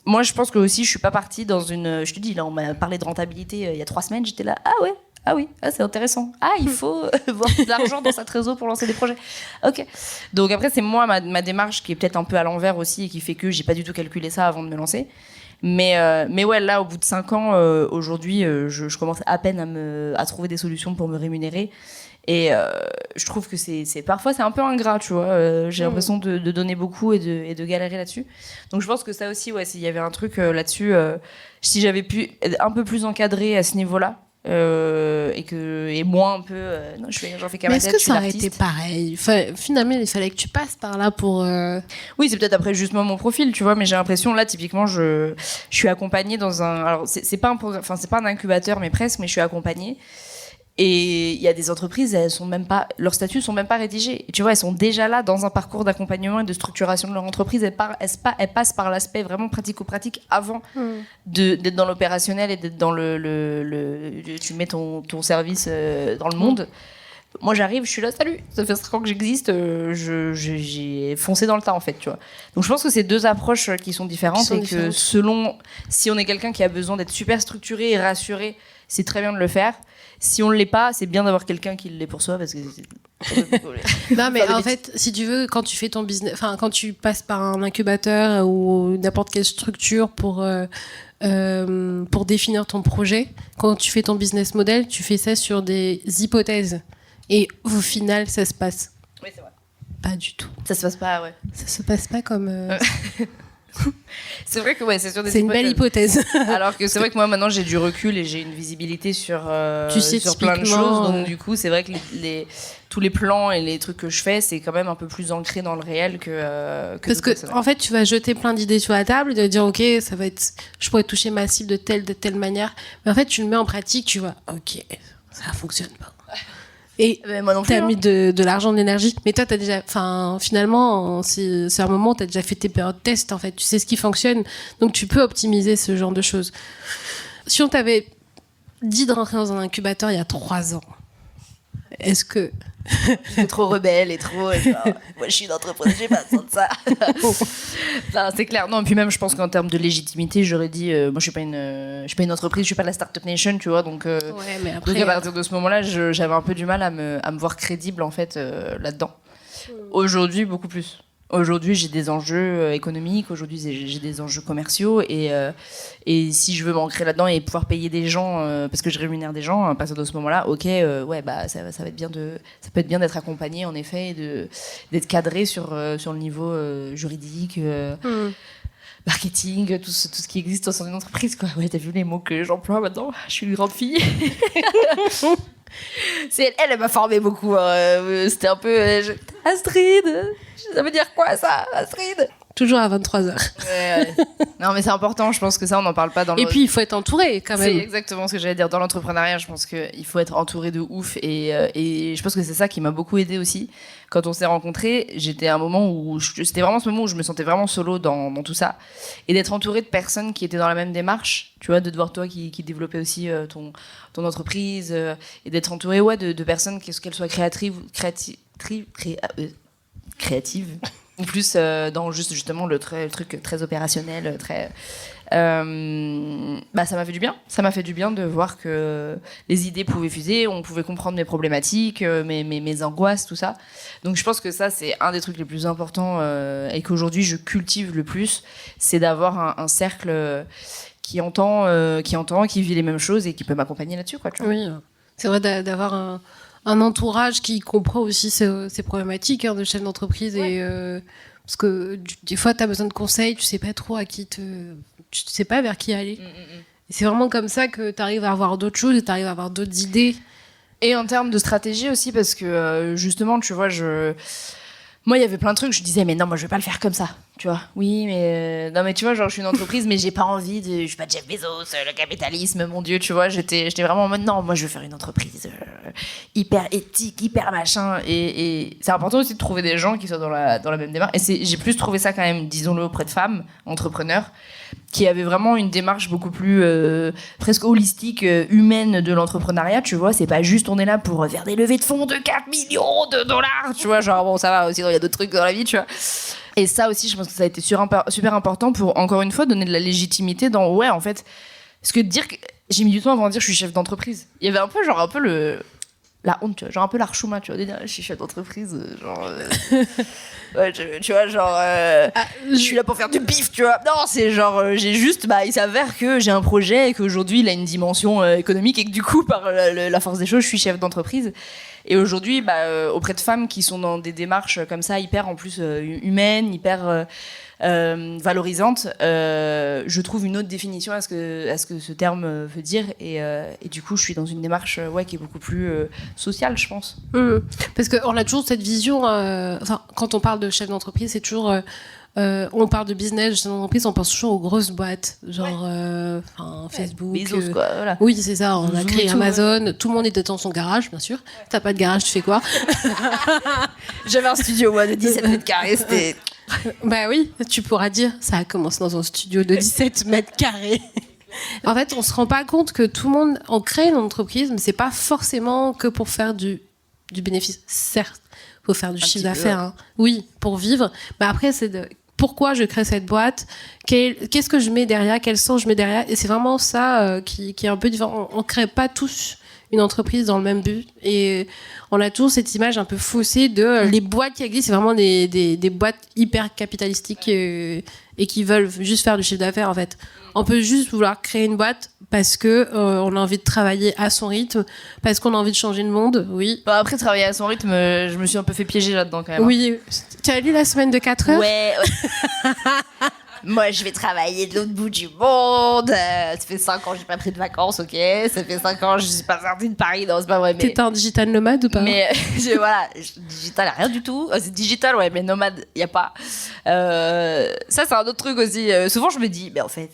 moi, je pense que aussi, je suis pas partie dans une. Je te dis, là, on m'a parlé de rentabilité il y a 3 semaines. J'étais là, ah ouais, ah oui, ah, c'est intéressant. Ah, il faut voir de l'argent dans sa trésor pour lancer des projets. Ok. Donc après, c'est moi ma démarche qui est peut-être un peu à l'envers aussi et qui fait que j'ai pas du tout calculé ça avant de me lancer. Mais ouais, là, au bout de 5 ans, aujourd'hui, je commence à peine à trouver des solutions pour me rémunérer. Et je trouve que parfois c'est un peu ingrat, tu vois. J'ai l'impression de donner beaucoup et de galérer là-dessus. Donc je pense que ça aussi, ouais, s'il y avait un truc là-dessus, si j'avais pu être un peu plus encadrée à ce niveau-là, et moins un peu non, j'en fais qu'à ma tête. Mais est-ce que ça aurait été pareil? Finalement, il fallait que tu passes par là pour Oui, c'est peut-être après justement mon profil, tu vois, mais j'ai l'impression là typiquement je suis accompagnée dans un, alors c'est pas un incubateur mais presque, mais je suis accompagnée. Et il y a des entreprises, leurs statuts sont même pas rédigés. Et tu vois, elles sont déjà là dans un parcours d'accompagnement et de structuration de leur entreprise. Elles passent par l'aspect vraiment pratico-pratique avant d'être dans l'opérationnel et d'être dans tu mets ton service dans le monde. Moi, j'arrive, je suis là, salut, ça fait 5 ans que j'existe, j'ai foncé dans le tas, en fait, tu vois. Donc, je pense que c'est 2 approches qui sont différentes que selon, si on est quelqu'un qui a besoin d'être super structuré et rassuré, c'est très bien de le faire. Si on ne l'est pas, c'est bien d'avoir quelqu'un qui l'est pour soi parce que non, mais en fait, si tu veux, quand tu fais ton business, enfin, quand tu passes par un incubateur ou n'importe quelle structure pour définir ton projet, quand tu fais ton business model, tu fais ça sur des hypothèses. Et au final, ça se passe. Oui, c'est vrai. Pas du tout. Ça se passe pas, ouais. Ça se passe pas comme. C'est vrai que ouais, c'est sur des c'est hypothèses. Une belle hypothèse. Alors que c'est vrai que moi maintenant j'ai du recul et j'ai une visibilité sur plein de choses. Donc du coup c'est vrai que tous les plans et les trucs que je fais c'est quand même un peu plus ancré dans le réel que parce que en fait tu vas jeter plein d'idées sur la table et de dire ok ça va être, je pourrais toucher ma cible de telle manière. Mais en fait tu le mets en pratique, tu vois ok ça fonctionne pas. Et t'as mis de l'argent, de l'énergie. Mais toi, t'as déjà, enfin, finalement, c'est un moment où t'as déjà fait tes périodes test, en fait. Tu sais ce qui fonctionne. Donc, tu peux optimiser ce genre de choses. Si on t'avait dit de rentrer dans un incubateur il y a 3 ans, est-ce que... J'étais trop rebelle et trop... genre, moi, je suis une entrepreneur, j'ai pas besoin de ça. Non, c'est clair. Non, et puis même, je pense qu'en termes de légitimité, j'aurais dit... moi, je suis pas une entreprise, je suis pas la Startup Nation, tu vois, donc... ouais, mais après, donc, à partir de ce moment-là, j'avais un peu du mal à me voir crédible, en fait, là-dedans. Aujourd'hui, beaucoup plus. Aujourd'hui, j'ai des enjeux économiques, aujourd'hui, j'ai des enjeux commerciaux et si je veux m'ancrer là-dedans et pouvoir payer des gens, parce que je rémunère des gens, à partir de ce moment-là, ok, ouais, bah, ça va être bien ça peut être bien d'être accompagné, en effet, et d'être cadré sur le niveau juridique, marketing, tout ce qui existe au sein d'une entreprise, quoi. Ouais, t'as vu les mots que j'emploie maintenant? Je suis une grande fille. C'est elle m'a formé beaucoup. C'était un peu Astrid. Ça veut dire quoi ça, Astrid? Toujours à 23h. Ouais. Non, mais c'est important. Je pense que ça, on n'en parle pas dans. Et puis il faut être entouré quand même. C'est exactement ce que j'allais dire dans l'entrepreneuriat. Je pense qu'il faut être entouré de ouf et je pense que c'est ça qui m'a beaucoup aidé aussi. Quand on s'est rencontrés, c'était un moment où c'était vraiment ce moment où je me sentais vraiment solo dans tout ça et d'être entouré de personnes qui étaient dans la même démarche. Tu vois, de voir toi qui développais aussi ton entreprise et d'être entouré de personnes qu'elles soient créatives ou plus dans justement le truc très opérationnel, bah ça m'a fait du bien. Ça m'a fait du bien de voir que les idées pouvaient fuser, on pouvait comprendre mes problématiques, mes angoisses, tout ça. Donc je pense que ça c'est un des trucs les plus importants et qu'aujourd'hui je cultive le plus, c'est d'avoir un cercle qui entend, qui vit les mêmes choses et qui peut m'accompagner là-dessus, quoi. Tu vois. Oui, c'est vrai d'avoir un entourage qui comprend aussi ces problématiques de chef d'entreprise. Ouais. Et parce que des fois tu as besoin de conseils, tu sais pas trop tu sais pas vers qui aller. Et c'est vraiment comme ça que tu arrives à avoir d'autres choses et tu arrives à avoir d'autres idées. Et en termes de stratégie aussi, parce que justement tu vois moi, il y avait plein de trucs, je disais, mais non, moi, je vais pas le faire comme ça, tu vois. Oui, mais... non, mais tu vois, genre, je suis une entreprise, mais j'ai pas envie je suis pas Jeff Bezos, le capitalisme, mon Dieu, tu vois. J'étais vraiment en mode, non, moi, je veux faire une entreprise hyper éthique, hyper machin. Et c'est important aussi de trouver des gens qui soient dans la même démarche. Et j'ai plus trouvé ça quand même, disons-le, auprès de femmes, entrepreneurs, qui avaient vraiment une démarche beaucoup plus presque holistique, humaine de l'entrepreneuriat, tu vois. C'est pas juste, on est là pour faire des levées de fonds de 4 millions de dollars, tu vois. Genre, bon, ça va aussi, il y a d'autres trucs dans la vie, tu vois. Et ça aussi, je pense que ça a été super important pour, encore une fois, donner de la légitimité dans, ouais, en fait, parce que dire que j'ai mis du temps avant de dire je suis chef d'entreprise. Il y avait un peu la honte, tu vois, genre un peu l'archouma, tu vois, de dire je suis chef d'entreprise, genre... ouais, tu vois, genre... je suis là pour faire du bif, tu vois. Non, c'est genre, j'ai juste... Bah, il s'avère que j'ai un projet et qu'aujourd'hui, il a une dimension économique et que du coup, par la force des choses, je suis chef d'entreprise. Et aujourd'hui, auprès de femmes qui sont dans des démarches comme ça, hyper, en plus, humaines, hyper... valorisante, je trouve une autre définition à ce que ce terme veut dire et du coup je suis dans une démarche qui est beaucoup plus sociale, je pense. Parce qu'on a toujours cette vision, quand on parle de chef d'entreprise, c'est toujours on parle de business, de chef d'entreprise, on pense toujours aux grosses boîtes, genre Facebook. Bezos, quoi, voilà. Oui, c'est ça, on a créé Amazon, tout le monde était dans son garage, bien sûr. T'as pas de garage, tu fais quoi? J'avais un studio de 17 mètres carrés, c'était... Bah oui, tu pourras dire, ça a commencé dans un studio de 17 mètres carrés. En fait, on se rend pas compte que tout le monde, on crée une entreprise, mais c'est pas forcément que pour faire du bénéfice. Certes, faut faire du chiffre d'affaires, hein. Oui, pour vivre. Mais après, c'est pourquoi je crée cette boîte, qu'est-ce que je mets derrière, quel sens je mets derrière. Et c'est vraiment ça qui est un peu différent. On crée pas tous une entreprise dans le même but. Et on a toujours cette image un peu faussée de les boîtes qui existent, c'est vraiment des boîtes hyper capitalistiques et qui veulent juste faire du chiffre d'affaires, en fait. On peut juste vouloir créer une boîte parce que on a envie de travailler à son rythme, parce qu'on a envie de changer le monde, oui. Bah après, travailler à son rythme, je me suis un peu fait piéger là-dedans, quand même. Oui. Tu as lu la semaine de 4 heures? Ouais. Moi, je vais travailler de l'autre bout du monde. Ça fait 5 ans que j'ai pas pris de vacances, ok. Ça fait 5 ans que je suis pas sortie de Paris. Non, c'est pas vrai. T'es un digital nomade ou pas? Mais voilà, digital, rien du tout. C'est digital, ouais, mais nomade, y a pas. Ça, c'est un autre truc aussi. Souvent, je me dis, mais en fait,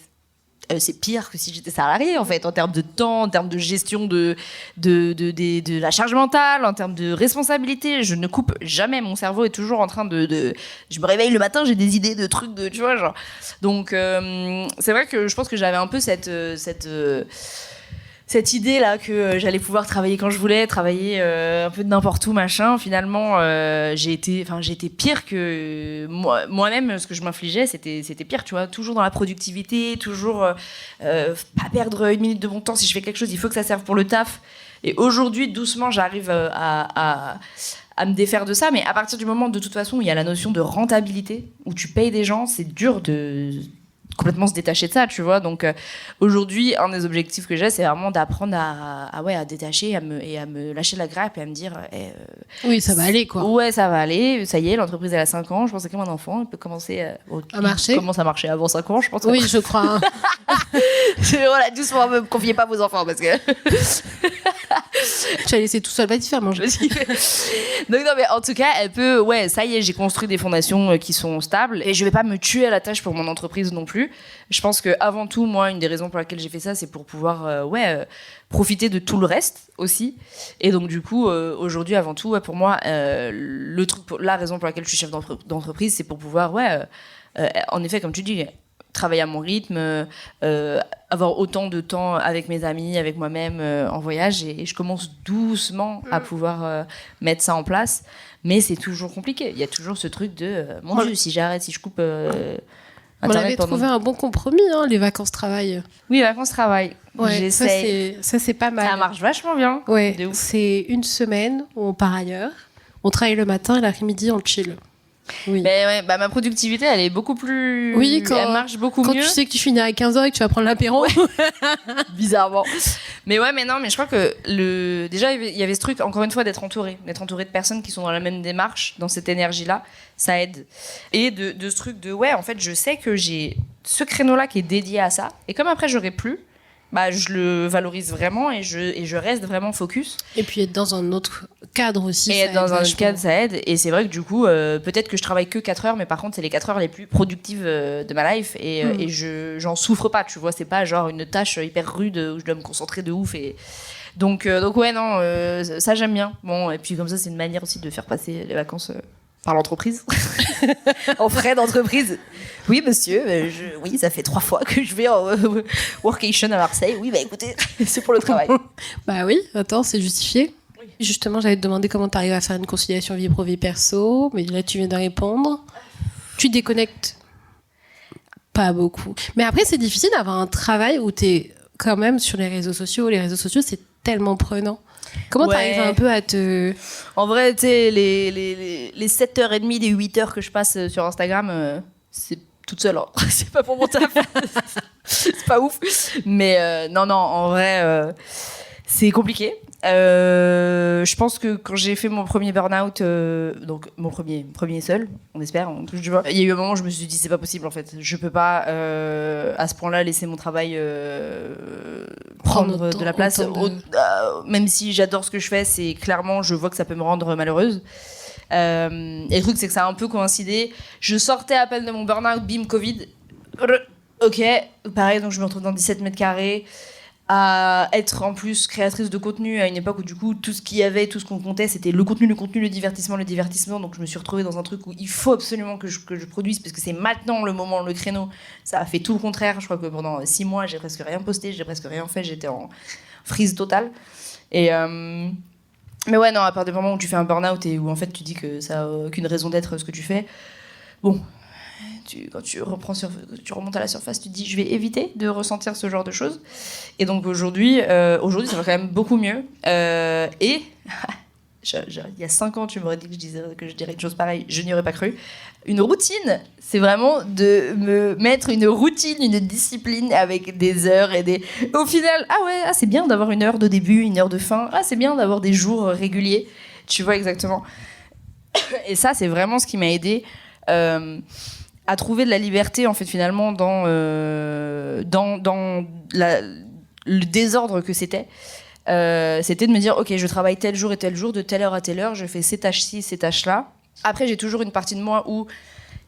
c'est pire que si j'étais salariée, en fait, en termes de temps, en termes de gestion de la charge mentale, en termes de responsabilité. Je ne coupe jamais. Mon cerveau est toujours en train je me réveille le matin, j'ai des idées de trucs, tu vois, genre. Donc, c'est vrai que je pense que j'avais un peu cette idée-là que j'allais pouvoir travailler quand je voulais, travailler un peu de n'importe où, machin. Finalement, j'ai été pire que moi-même. Ce que je m'infligeais, c'était pire, tu vois. Toujours dans la productivité, toujours pas perdre une minute de mon temps. Si je fais quelque chose, il faut que ça serve pour le taf. Et aujourd'hui, doucement, j'arrive à me défaire de ça. Mais à partir du moment, de toute façon, où il y a la notion de rentabilité, où tu payes des gens, c'est dur de complètement se détacher de ça, tu vois. Donc aujourd'hui, un des objectifs que j'ai, c'est vraiment d'apprendre à détacher et à me lâcher la grappe et à me dire oui, ça va aller, quoi. Ouais, ça va aller, ça y est, l'entreprise elle a 5 ans, je pense que comme un enfant, il peut commencer à marcher. Il commence à marcher avant 5 ans, je pense. Oui, je crois. Voilà, doucement, me confiez pas vos enfants parce que tu as laissé tout seul, va t'y faire manger. Donc non, mais en tout cas, elle peut, ouais, ça y est, j'ai construit des fondations qui sont stables et je vais pas me tuer à la tâche pour mon entreprise non plus. Je pense que avant tout, moi, une des raisons pour laquelle j'ai fait ça, c'est pour pouvoir, profiter de tout le reste aussi. Et donc du coup, aujourd'hui, avant tout, pour moi, la raison pour laquelle je suis chef d'entreprise, c'est pour pouvoir, en effet, comme tu dis, travailler à mon rythme, avoir autant de temps avec mes amis, avec moi-même en voyage, et je commence doucement à pouvoir mettre ça en place, mais c'est toujours compliqué. Il y a toujours ce truc de mon Dieu, si j'arrête, si je coupe on avait trouvé un bon compromis, hein, les vacances-travail. Oui, vacances-travail. Ouais, j'essaie. Ça c'est pas mal. Ça marche vachement bien. Ouais, c'est une semaine où on part ailleurs, on travaille le matin et l'après-midi on chill. Oui. Mais ma productivité, elle est beaucoup plus... Oui, elle marche beaucoup mieux. Quand tu sais que tu finis à 15h et que tu vas prendre l'apéro. Ouais. Bizarrement. Mais non, mais je crois que déjà, il y avait ce truc, encore une fois, d'être entouré de personnes qui sont dans la même démarche, dans cette énergie-là, ça aide. Et de ce truc de, en fait, je sais que j'ai ce créneau-là qui est dédié à ça, et comme après, j'aurai plus, je le valorise vraiment et je reste vraiment focus. Et puis être dans un autre cadre aussi. Et être dans un autre cadre, ça aide. Et c'est vrai que du coup, peut-être que je travaille que 4 heures, mais par contre, c'est les 4 heures les plus productives de ma life. Et j'en souffre pas, tu vois. C'est pas genre une tâche hyper rude où je dois me concentrer de ouf. Et... Donc ouais, non, ça j'aime bien. Bon, et puis comme ça, c'est une manière aussi de faire passer les vacances par l'entreprise. En frais d'entreprise. Oui, monsieur, oui, ça fait 3 fois que je vais en workation à Marseille. Oui, écoutez, c'est pour le travail. Oui, attends, c'est justifié. Oui. Justement, j'allais te demander comment tu arrives à faire une conciliation vie pro, vie perso, mais là, tu viens de répondre. Tu déconnectes pas beaucoup. Mais après, c'est difficile d'avoir un travail où t'es quand même sur les réseaux sociaux. Les réseaux sociaux, c'est tellement prenant. Comment t'arrives un peu à te... En vrai, tu sais, les 7h30 des 8h que je passe sur Instagram, c'est toute seule. Hein. C'est pas pour mon taf. C'est pas ouf. Mais non, en vrai, c'est compliqué. Je pense que quand j'ai fait mon premier burn-out, donc mon premier seul, on espère, tu vois, il y a eu un moment où je me suis dit c'est pas possible en fait, je peux pas à ce point-là laisser mon travail prendre de la place. Même si j'adore ce que je fais, c'est clairement, je vois que ça peut me rendre malheureuse. Et le truc c'est que ça a un peu coïncidé. Je sortais à peine de mon burn-out, bim, Covid. Ok, pareil, donc je me retrouve dans 17 mètres carrés. À être en plus créatrice de contenu à une époque où du coup tout ce qu'il y avait, tout ce qu'on comptait, c'était le contenu, le divertissement. Donc je me suis retrouvée dans un truc où il faut absolument que je produise parce que c'est maintenant le moment, le créneau. Ça a fait tout le contraire. Je crois que pendant 6 mois, j'ai presque rien posté, j'ai presque rien fait. J'étais en freeze totale. Et mais ouais, non, à part des moments où tu fais un burn-out et où en fait tu dis que ça a aucune raison d'être ce que tu fais. Bon. Quand tu remontes à la surface, tu te dis je vais éviter de ressentir ce genre de choses. Et donc aujourd'hui ça va quand même beaucoup mieux. Et il y a 5 ans, tu m'aurais dit que je dirais une chose pareille, je n'y aurais pas cru. Une routine, c'est vraiment de me mettre une routine, une discipline avec des heures et des... Au final, c'est bien d'avoir une heure de début, une heure de fin. C'est bien d'avoir des jours réguliers. Tu vois exactement. Et ça, c'est vraiment ce qui m'a aidée à trouver de la liberté en fait finalement dans le désordre que c'était. C'était de me dire ok, je travaille tel jour et tel jour, de telle heure à telle heure, je fais ces tâches-ci, ces tâches-là. Après j'ai toujours une partie de moi où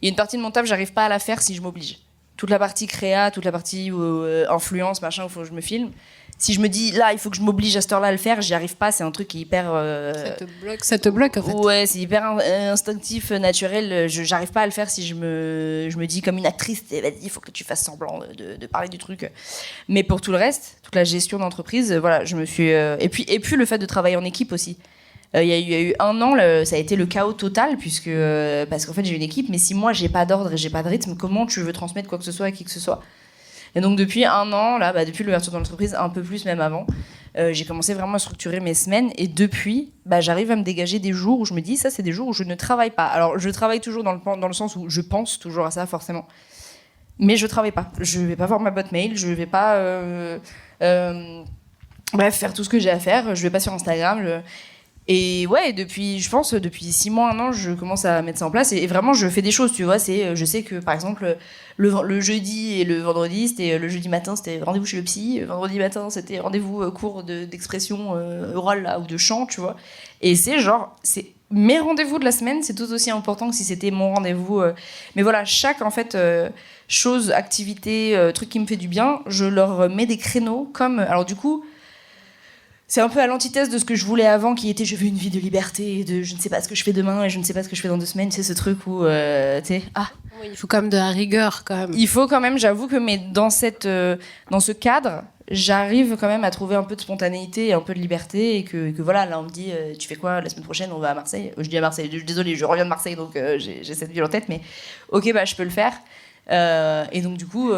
il y a une partie de mon taf, j'arrive pas à la faire si je m'oblige. Toute la partie créa, toute la partie influence, machin, où faut que je me filme. Si je me dis là, il faut que je m'oblige à cette heure-là à le faire, j'y arrive pas. C'est un truc qui est hyper. Ça te bloque en fait. Ouais, c'est hyper instinctif, naturel. J'arrive pas à le faire si je me dis comme une actrice, vas-y, il faut que tu fasses semblant de parler du truc. Mais pour tout le reste, toute la gestion d'entreprise, voilà, je me suis. Et puis le fait de travailler en équipe aussi. Il y a eu 1 an, ça a été le chaos total parce qu'en fait j'ai une équipe, mais si moi j'ai pas d'ordre et j'ai pas de rythme, comment tu veux transmettre quoi que ce soit à qui que ce soit? Et donc depuis 1 an, là, depuis l'ouverture de l'entreprise, un peu plus même avant, j'ai commencé vraiment à structurer mes semaines. Et depuis, j'arrive à me dégager des jours où je me dis, ça c'est des jours où je ne travaille pas. Alors je travaille toujours dans le sens où je pense toujours à ça forcément. Mais je travaille pas. Je vais pas voir ma boîte mail, je vais pas faire tout ce que j'ai à faire. Je vais pas sur Instagram. Et ouais, depuis 6 mois, 1 an, je commence à mettre ça en place et vraiment je fais des choses, tu vois. Je sais que par exemple le jeudi et le vendredi, c'était le jeudi matin, c'était rendez-vous chez le psy, vendredi matin, c'était rendez-vous cours d'expression orale là, ou de chant, tu vois. Et c'est mes rendez-vous de la semaine, c'est tout aussi important que si c'était mon rendez-vous. Mais voilà, chaque en fait chose, activité, truc qui me fait du bien, je leur mets des créneaux comme. Alors du coup. C'est un peu à l'antithèse de ce que je voulais avant, qui était je veux une vie de liberté, de je ne sais pas ce que je fais demain et je ne sais pas ce que je fais dans 2 semaines. C'est ce truc où, tu sais, Oui, il faut quand même de la rigueur, quand même. Il faut quand même, j'avoue que mais dans ce cadre, j'arrive quand même à trouver un peu de spontanéité et un peu de liberté et que voilà, là on me dit tu fais quoi la semaine prochaine, on va à Marseille. Je dis à Marseille, désolée, je reviens de Marseille donc j'ai cette ville en tête, mais ok, je peux le faire. Et donc du coup,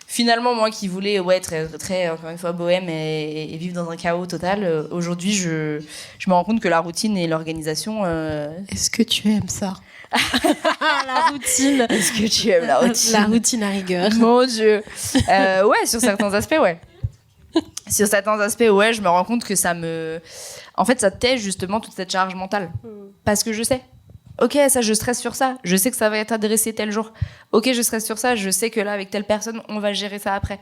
finalement moi qui voulais être très encore une fois bohème et vivre dans un chaos total, aujourd'hui je me rends compte que la routine et l'organisation. Est-ce que tu aimes ça? La routine. Est-ce que tu aimes la routine? La routine à rigueur. Mon Dieu. Ouais, sur certains aspects, ouais. Sur certains aspects, ouais, je me rends compte que ça tait justement toute cette charge mentale. Parce que je sais. Ok, ça, je stresse sur ça. Je sais que ça va être adressé tel jour. Ok, je stresse sur ça. Je sais que là, avec telle personne, on va gérer ça après.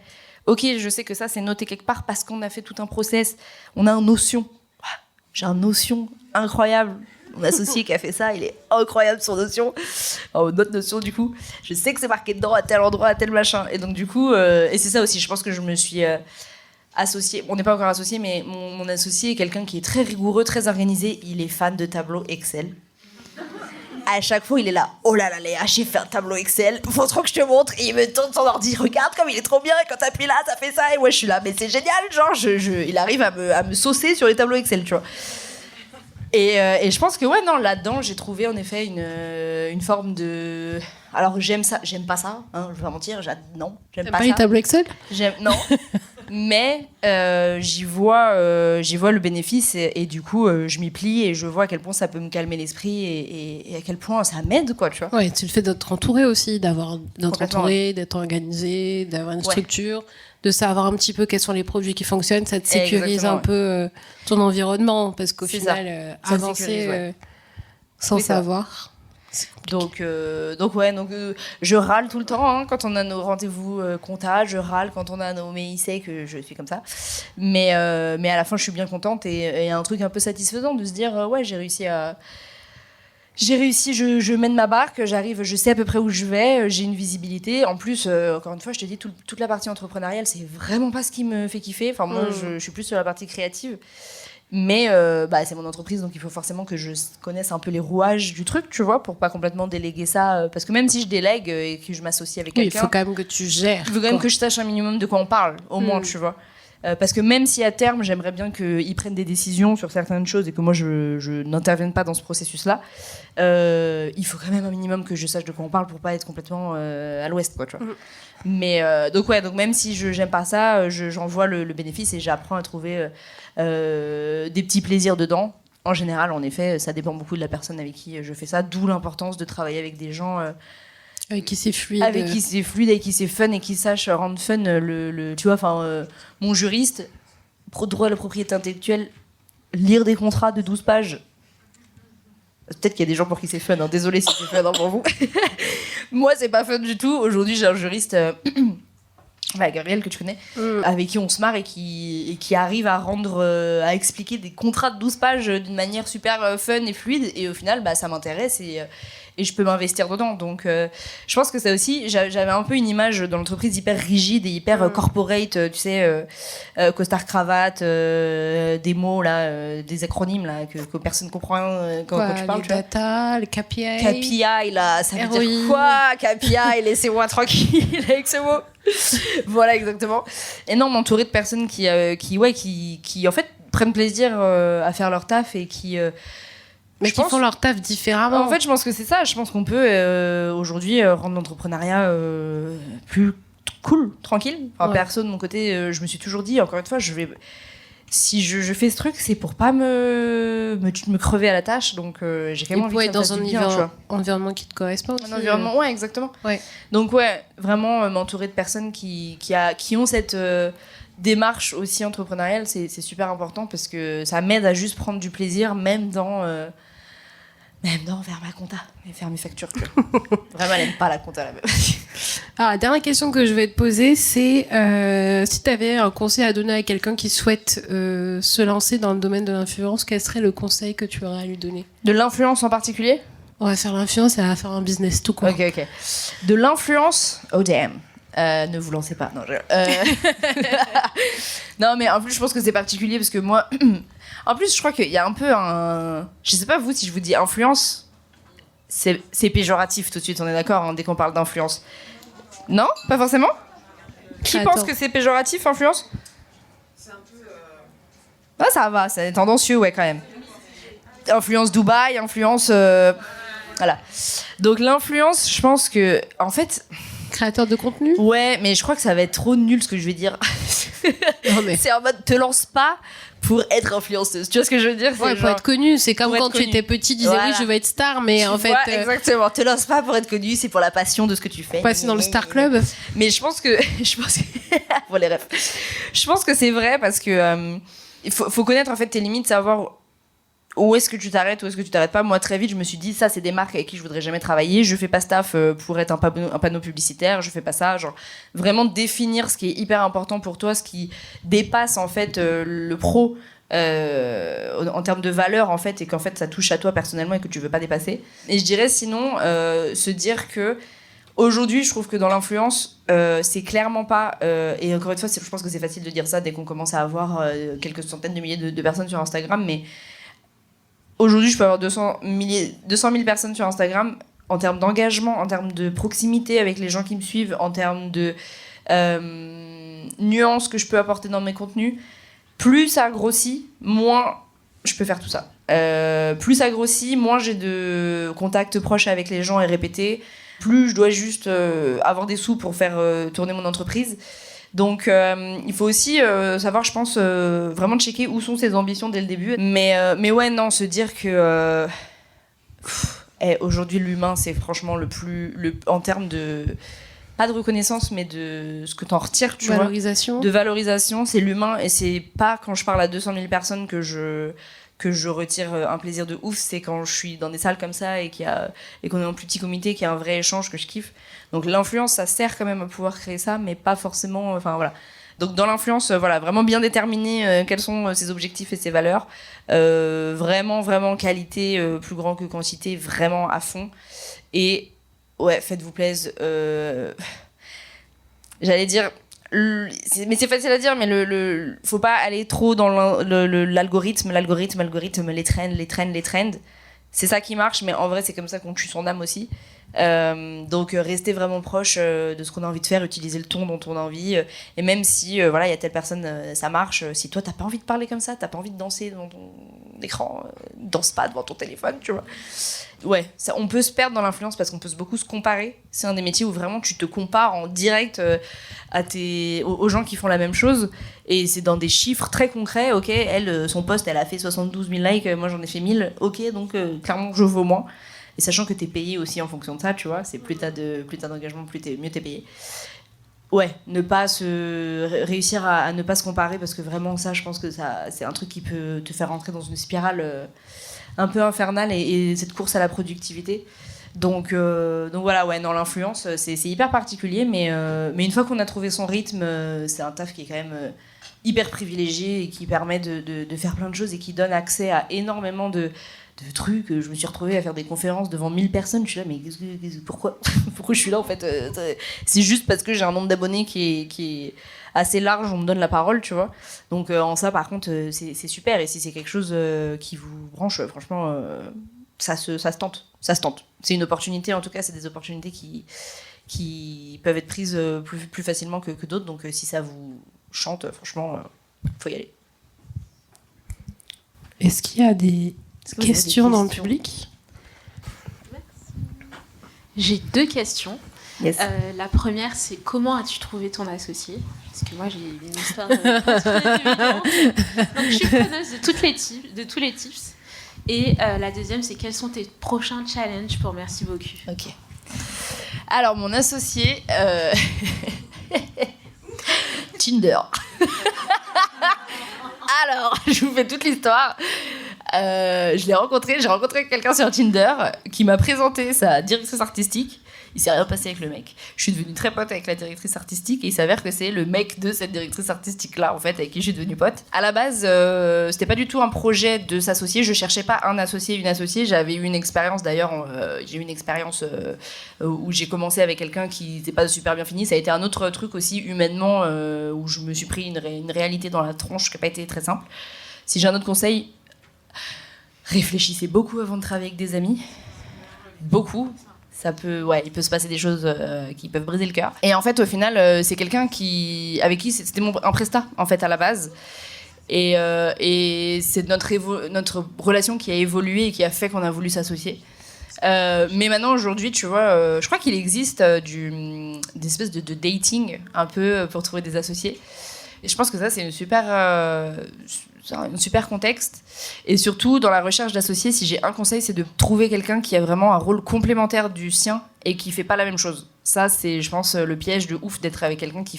Ok, je sais que ça, c'est noté quelque part parce qu'on a fait tout un process. On a un Notion. J'ai un Notion incroyable. Mon associé qui a fait ça, il est incroyable son Notion. Notre Notion, du coup. Je sais que c'est marqué dedans à tel endroit, à tel machin. Et donc, du coup, et c'est ça aussi. Je pense que je me suis associée. On n'est pas encore associés, mais mon associé est quelqu'un qui est très rigoureux, très organisé. Il est fan de tableaux Excel. À chaque fois, il est là. Oh là là, Léa, j'ai fait un tableau Excel. Faut trop que je te montre. Et il me tourne son ordi. Regarde comme il est trop bien. Et quand t'appuies là, ça fait ça. Et moi, je suis là. Mais c'est génial. Genre, il arrive à me saucer sur les tableaux Excel, tu vois. Et je pense que ouais, non, là-dedans, j'ai trouvé en effet une forme de. Alors j'aime pas ça, hein, je vais pas mentir, non, j'aime T'as pas pas ça. les tableaux Excel? Non, mais j'y vois le bénéfice et du coup, je m'y plie et je vois à quel point ça peut me calmer l'esprit et à quel point ça m'aide, quoi, tu vois. Ouais, tu le fais d'être entouré aussi, d'être Complètement, entouré, d'être organisé, d'avoir une structure, de savoir un petit peu quels sont les produits qui fonctionnent, ça te sécurise Exactement, un peu ton environnement, parce qu'au C'est final, ça avancer sécurise, sans Oui, c'est vrai. savoir. Donc je râle tout le temps hein, quand on a nos rendez-vous compta, je râle quand on a nos mais il sait que je suis comme ça. Mais à la fin je suis bien contente et y a un truc un peu satisfaisant de se dire ouais, j'ai réussi, je mène ma barque, j'arrive, je sais à peu près où je vais, j'ai une visibilité. En plus, encore une fois, je te dis, toute la partie entrepreneuriale, c'est vraiment pas ce qui me fait kiffer. Enfin, moi, je suis plus sur la partie créative. Mais c'est mon entreprise, donc il faut forcément que je connaisse un peu les rouages du truc, tu vois, pour pas complètement déléguer ça. Parce que même si je délègue et que je m'associe avec quelqu'un, Il faut quand même que tu gères. il faut quand même que je sache un minimum de quoi on parle, au moins, tu vois. Parce que même si à terme, j'aimerais bien qu'ils prennent des décisions sur certaines choses et que moi, je n'intervienne pas dans ce processus-là, il faut quand même un minimum que je sache de quoi on parle pour pas être complètement à l'ouest, quoi, tu vois. Mais donc même si j'aime pas ça, j'en vois le bénéfice et j'apprends à trouver des petits plaisirs dedans. En général, en effet, ça dépend beaucoup de la personne avec qui je fais ça, d'où l'importance de travailler avec des gens avec qui c'est fluide. avec qui c'est fluide, avec qui c'est fun et qui sachent rendre fun tu vois, mon juriste, droit à la propriété intellectuelle, lire des contrats de 12 pages. Peut-être qu'il y a des gens pour qui c'est fun, hein. Désolé si c'est fun hein, pour vous. Moi, c'est pas fun du tout. Aujourd'hui, j'ai un juriste, Gabriel, que tu connais, avec qui on se marre et qui arrive à à expliquer des contrats de 12 pages d'une manière super fun et fluide. Et au final, ça m'intéresse et je peux m'investir dedans. Donc, je pense que ça aussi, j'avais un peu une image dans l'entreprise hyper rigide et hyper corporate, tu sais, costard cravate, des mots là, des acronymes là que personne comprend quand tu parles. Les data, les KPI. KPI là, ça veut ROI. dire quoi? KPI, laissez-moi tranquille avec ce mot. Voilà exactement. Et non, m'entourer de personnes qui en fait prennent plaisir à faire leur taf et qui mais qui font leur taf différemment. En fait, je pense que c'est ça. Je pense qu'on peut aujourd'hui rendre l'entrepreneuriat plus cool, tranquille. Enfin, perso, de mon côté, je me suis toujours dit, encore une fois, si je fais ce truc, c'est pour pas me crever à la tâche. Donc, j'ai quand même envie de être dans un environnement qui te correspond aussi. Un environnement, ouais, exactement. Ouais. Donc, vraiment m'entourer de personnes qui ont cette démarche aussi entrepreneuriale, c'est super important parce que ça m'aide à juste prendre du plaisir, même dans faire ma compta et faire mes factures. Vraiment, elle n'aime pas la compta, la meuf. Alors, la dernière question que je vais te poser, c'est si tu avais un conseil à donner à quelqu'un qui souhaite se lancer dans le domaine de l'influence, quel serait le conseil que tu aurais à lui donner? De l'influence en particulier? On va faire l'influence et on va faire un business tout court. Ok. De l'influence? Oh damn. Ne vous lancez pas. Non, non, mais en plus, je pense que c'est particulier parce que moi... En plus, je crois qu'il y a un peu un... Je sais pas vous, si je vous dis influence, c'est péjoratif tout de suite, on est d'accord, hein, dès qu'on parle d'influence. Non? Pas forcément? Qui pense que c'est péjoratif, influence? C'est un peu... Ah, ça va, c'est tendancieux, ouais, quand même. Influence Dubaï, influence... Voilà. Donc l'influence, je pense que... En fait... Créateur de contenu? Ouais, mais je crois que ça va être trop nul ce que je vais dire. Non, mais... C'est en mode, te lance pas pour être influenceuse. Tu vois ce que je veux dire? Ouais, pour être connue. C'est comme quand tu étais petit, tu disais oui, je veux être star, mais en fait... Exactement. Te lance pas pour être connue, c'est pour la passion de ce que tu fais. Passer dans le Star Club. Mais je pense que... Pour les rêves. Je pense que c'est vrai parce que... il faut connaître en fait tes limites, savoir... Où est-ce que tu t'arrêtes, où est-ce que tu t'arrêtes pas. Moi, très vite, je me suis dit, ça, c'est des marques avec qui je voudrais jamais travailler. Je fais pas staff pour être un panneau publicitaire. Je fais pas ça. Genre, vraiment définir ce qui est hyper important pour toi, ce qui dépasse, en fait, le pro en termes de valeur, en fait, et qu'en fait, ça touche à toi personnellement et que tu veux pas dépasser. Et je dirais, sinon, se dire que aujourd'hui, je trouve que dans l'influence, c'est clairement pas... et encore une fois, je pense que c'est facile de dire ça dès qu'on commence à avoir quelques centaines de milliers de personnes sur Instagram, mais... Aujourd'hui, je peux avoir 200 000 personnes sur Instagram. En termes d'engagement, en termes de proximité avec les gens qui me suivent, en termes de nuances que je peux apporter dans mes contenus, plus ça grossit, moins je peux faire tout ça. Plus ça grossit, moins j'ai de contacts proches avec les gens et répétés, plus je dois juste avoir des sous pour faire tourner mon entreprise. Donc il faut aussi savoir, je pense, vraiment checker où sont ses ambitions dès le début. Mais ouais, non, se dire que aujourd'hui l'humain, c'est franchement en termes de... Pas de reconnaissance, mais de ce que t'en retires, tu vois. De valorisation, c'est l'humain. Et c'est pas quand je parle à 200 000 personnes que je retire un plaisir de ouf. C'est quand je suis dans des salles comme ça et qu'on est en plus petit comité, qu'il y a un vrai échange que je kiffe. Donc l'influence, ça sert quand même à pouvoir créer ça, mais pas forcément... Enfin, voilà. Donc dans l'influence, voilà, vraiment bien déterminer quels sont ses objectifs et ses valeurs. Vraiment, vraiment qualité, plus grand que quantité, vraiment à fond. Et... ouais, faites-vous plaisir. J'allais dire, mais c'est facile à dire, mais faut pas aller trop dans l'algorithme, les trends. C'est ça qui marche, mais en vrai, c'est comme ça qu'on tue son âme aussi. Donc restez vraiment proche de ce qu'on a envie de faire, utiliser le ton dont on a envie, et même si voilà, il y a telle personne, ça marche, si toi t'as pas envie de parler comme ça, t'as pas envie de danser devant ton écran, danse pas devant ton téléphone, tu vois. Ouais, on peut se perdre dans l'influence parce qu'on peut beaucoup se comparer. C'est un des métiers où vraiment tu te compares en direct aux gens qui font la même chose, et c'est dans des chiffres très concrets. Ok, elle, son post, elle a fait 72 000 likes, moi j'en ai fait 1000, ok, donc clairement je vaux moins. Et sachant que t'es payé aussi en fonction de ça, tu vois, c'est plus t'as d'engagement, mieux t'es payé. Ouais, réussir à ne pas se comparer, parce que vraiment ça, je pense que c'est un truc qui peut te faire rentrer dans une spirale un peu infernale, et cette course à la productivité. Donc voilà, ouais, dans l'influence, c'est hyper particulier, mais une fois qu'on a trouvé son rythme, c'est un taf qui est quand même hyper privilégié et qui permet de faire plein de choses et qui donne accès à énormément de trucs. Je me suis retrouvée à faire des conférences devant 1000 personnes. Je suis là, mais pourquoi je suis là en fait? C'est juste parce que j'ai un nombre d'abonnés qui est assez large, on me donne la parole, tu vois. Donc en ça, par contre, c'est super. Et si c'est quelque chose qui vous branche, franchement, ça se tente. Ça se tente. C'est une opportunité, en tout cas, c'est des opportunités qui peuvent être prises plus facilement que d'autres. Donc si ça vous chante, franchement, faut y aller. Est-ce qu'il y a des questions dans le public? J'ai 2 questions. Yes. La première, c'est comment as-tu trouvé ton associé? Parce que moi, j'ai une histoire pas très évidente. Donc, je suis preneuse de tous les tips. Et la deuxième, c'est quels sont tes prochains challenges pour Merci beaucoup? Ok. Alors, mon associé... Tinder. Alors, je vous fais toute l'histoire. J'ai rencontré quelqu'un sur Tinder qui m'a présenté sa directrice artistique. Il s'est rien passé avec le mec. Je suis devenue très pote avec la directrice artistique et il s'avère que c'est le mec de cette directrice artistique-là, en fait, avec qui je suis devenue pote. À la base, c'était pas du tout un projet de s'associer. Je cherchais pas un associé, une associée. J'avais eu une expérience, d'ailleurs, où j'ai commencé avec quelqu'un qui n'était pas super bien fini. Ça a été un autre truc aussi, humainement, où je me suis pris une réalité dans la tronche qui n'a pas été très simple. Si j'ai un autre conseil, réfléchissez beaucoup avant de travailler avec des amis. Beaucoup. Il peut se passer des choses qui peuvent briser le cœur. Et en fait, au final, c'est quelqu'un avec qui c'était un prestat, en fait, à la base. Et c'est notre relation qui a évolué et qui a fait qu'on a voulu s'associer. Mais maintenant, aujourd'hui, tu vois, je crois qu'il existe des espèces de dating un peu pour trouver des associés. Et je pense que ça, c'est un super contexte. Et surtout, dans la recherche d'associés, si j'ai un conseil, c'est de trouver quelqu'un qui a vraiment un rôle complémentaire du sien et qui fait pas la même chose. Ça, c'est, je pense, le piège de ouf d'être avec quelqu'un qui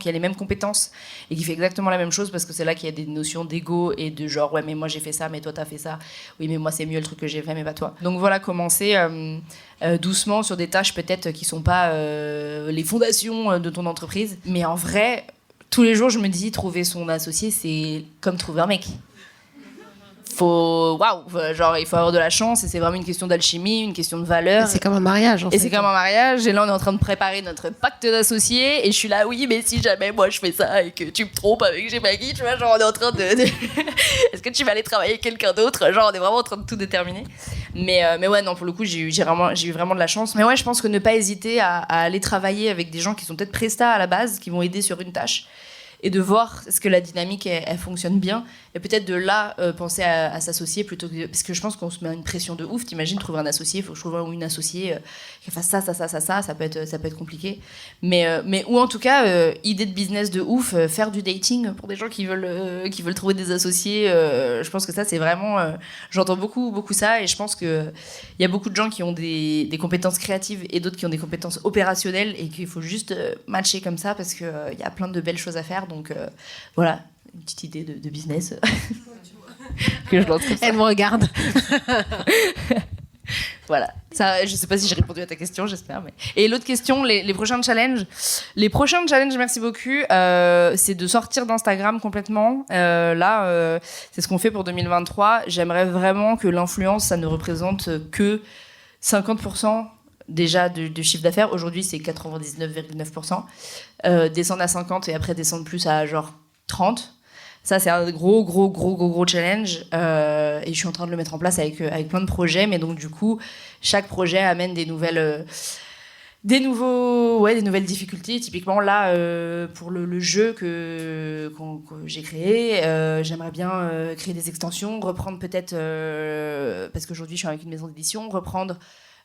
a les mêmes compétences et qui fait exactement la même chose, parce que c'est là qu'il y a des notions d'ego et de genre, ouais, mais moi j'ai fait ça, mais toi t'as fait ça. Oui, mais moi c'est mieux le truc que j'ai fait, mais pas toi. Donc voilà, commencer doucement sur des tâches peut-être qui sont pas les fondations de ton entreprise. Mais en vrai, tous les jours, je me dis, trouver son associé, c'est comme trouver un mec. Il faut avoir de la chance, et c'est vraiment une question d'alchimie, une question de valeur. C'est comme un mariage, en fait. Et c'est comme un mariage, et là, on est en train de préparer notre pacte d'associés, et je suis là, oui, mais si jamais moi je fais ça et que tu me trompes avec je sais pas qui, tu vois, genre on est en train de... Est-ce que tu vas aller travailler avec quelqu'un d'autre? Genre on est vraiment en train de tout déterminer. Mais ouais, non, pour le coup, j'ai eu vraiment de la chance. Mais ouais, je pense que ne pas hésiter à aller travailler avec des gens qui sont peut-être prestats à la base, qui vont aider sur une tâche, et de voir est-ce que la dynamique elle fonctionne bien, et peut-être de là penser à s'associer plutôt que parce que je pense qu'on se met une pression de ouf. T'imagines trouver un associé, il faut que je trouve un ou une associée qui fasse ça peut être compliqué, mais ou en tout cas idée de business de ouf, faire du dating pour des gens qui veulent trouver des associés. Je pense que ça c'est vraiment j'entends beaucoup ça, et je pense que il y a beaucoup de gens qui ont des compétences créatives et d'autres qui ont des compétences opérationnelles, et qu'il faut juste matcher comme ça, parce que il y a plein de belles choses à faire. Donc voilà, une petite idée de business que je lance comme ça. Elle me regarde. Voilà. Ça, je sais pas si j'ai répondu à ta question, j'espère. Mais... Et l'autre question, les prochains challenges. Les prochains challenges, merci beaucoup, c'est de sortir d'Instagram complètement. Là, c'est ce qu'on fait pour 2023. J'aimerais vraiment que l'influence, ça ne représente que 50% déjà de chiffre d'affaires. Aujourd'hui, c'est 99,9%. Descendre à 50 et après descendre plus à genre 30. Ça, c'est un gros challenge. Et je suis en train de le mettre en place avec plein de projets. Mais donc, du coup, chaque projet amène des nouvelles difficultés. Typiquement, là, pour le jeu que j'ai créé, j'aimerais bien créer des extensions, reprendre peut-être, parce qu'aujourd'hui, je suis avec une maison d'édition, reprendre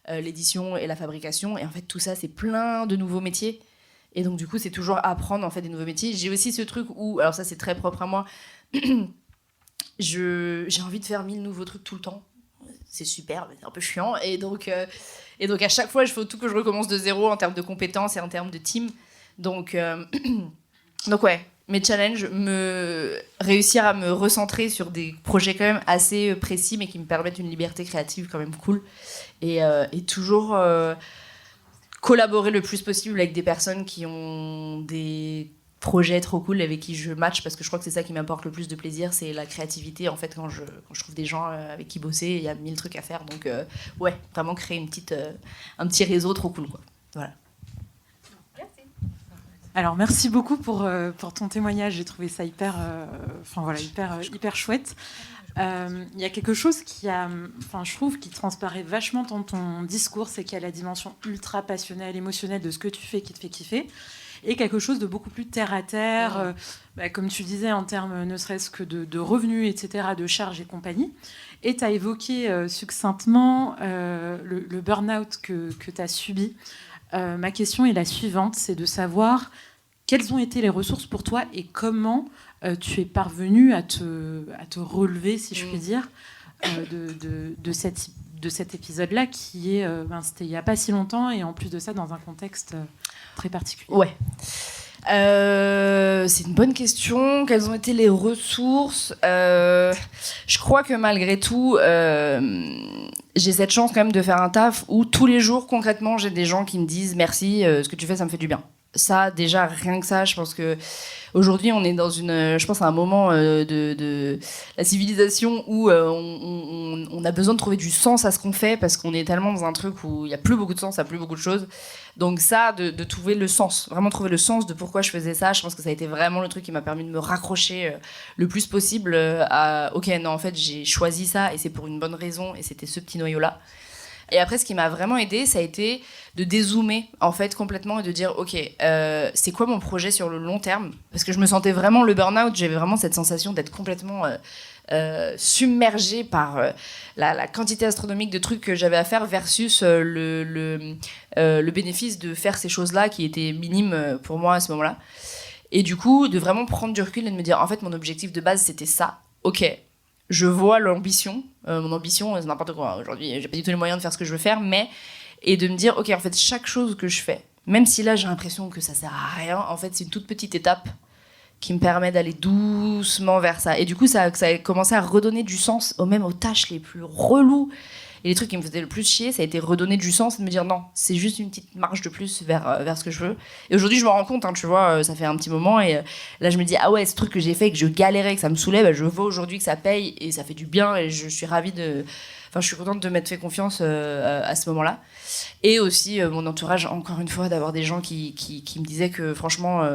l'édition et la fabrication. Et en fait, tout ça, c'est plein de nouveaux métiers. Et donc, du coup, c'est toujours apprendre en fait des nouveaux métiers. J'ai aussi ce truc où, alors ça, c'est très propre à moi, j'ai envie de faire 1000 nouveaux trucs tout le temps. C'est super, mais c'est un peu chiant. Et donc, à chaque fois, il faut tout que je recommence de zéro en termes de compétences et en termes de team. Donc ouais, mes challenges, réussir à me recentrer sur des projets quand même assez précis, mais qui me permettent une liberté créative quand même cool. Et toujours... collaborer le plus possible avec des personnes qui ont des projets trop cool, avec qui je match, parce que je crois que c'est ça qui m'apporte le plus de plaisir, c'est la créativité en fait, quand je trouve des gens avec qui bosser. Il y a 1000 trucs à faire, donc ouais, vraiment créer un petit réseau trop cool, quoi. Voilà. Alors merci beaucoup pour ton témoignage, j'ai trouvé ça hyper chouette. Il y a quelque chose je trouve, qui transparaît vachement dans ton discours, c'est qu'il y a la dimension ultra passionnelle, émotionnelle de ce que tu fais qui te fait kiffer, et quelque chose de beaucoup plus terre à terre, comme tu disais, en termes ne serait-ce que de revenus, etc., de charges et compagnie. Et tu as évoqué succinctement le burn-out que tu as subi. Ma question est la suivante, c'est de savoir quelles ont été les ressources pour toi et comment tu es parvenu à te relever, si je puis dire, de cet épisode-là qui est, c'était il n'y a pas si longtemps, et en plus de ça, dans un contexte très particulier. Ouais. C'est une bonne question. Quelles ont été les ressources ? Je crois que malgré tout, j'ai cette chance quand même de faire un taf où tous les jours, concrètement, j'ai des gens qui me disent merci, ce que tu fais, ça me fait du bien. Ça, déjà, rien que ça, je pense que aujourd'hui, on est dans un moment de la civilisation où on a besoin de trouver du sens à ce qu'on fait, parce qu'on est tellement dans un truc où il n'y a plus beaucoup de sens à plus beaucoup de choses. Donc ça, de trouver le sens, vraiment trouver le sens de pourquoi je faisais ça, je pense que ça a été vraiment le truc qui m'a permis de me raccrocher le plus possible à « Ok, non, en fait, j'ai choisi ça et c'est pour une bonne raison, et c'était ce petit noyau-là ». Et après, ce qui m'a vraiment aidé, ça a été de dézoomer en fait complètement et de dire ok, c'est quoi mon projet sur le long terme, parce que je me sentais vraiment le burn-out, j'avais vraiment cette sensation d'être complètement submergée par la quantité astronomique de trucs que j'avais à faire versus le bénéfice de faire ces choses-là qui étaient minimes pour moi à ce moment-là. Et du coup, de vraiment prendre du recul et de me dire en fait mon objectif de base c'était ça. Ok, je vois l'ambition. Mon ambition, c'est n'importe quoi. Aujourd'hui, j'ai pas du tout les moyens de faire ce que je veux faire, et de me dire, ok, en fait, chaque chose que je fais, même si là j'ai l'impression que ça sert à rien, en fait, c'est une toute petite étape qui me permet d'aller doucement vers ça. Et du coup, ça a commencé à redonner du sens, même aux tâches les plus reloues. Et les trucs qui me faisaient le plus chier, ça a été redonner du sens et de me dire non, c'est juste une petite marche de plus vers ce que je veux. Et aujourd'hui, je me rends compte, tu vois, ça fait un petit moment, et là, je me dis, ah ouais, ce truc que j'ai fait, que je galérais, que ça me saoulait, je vois aujourd'hui que ça paye et ça fait du bien, et je suis ravie je suis contente de m'être fait confiance à ce moment-là. Et aussi, mon entourage, encore une fois, d'avoir des gens qui me disaient que franchement...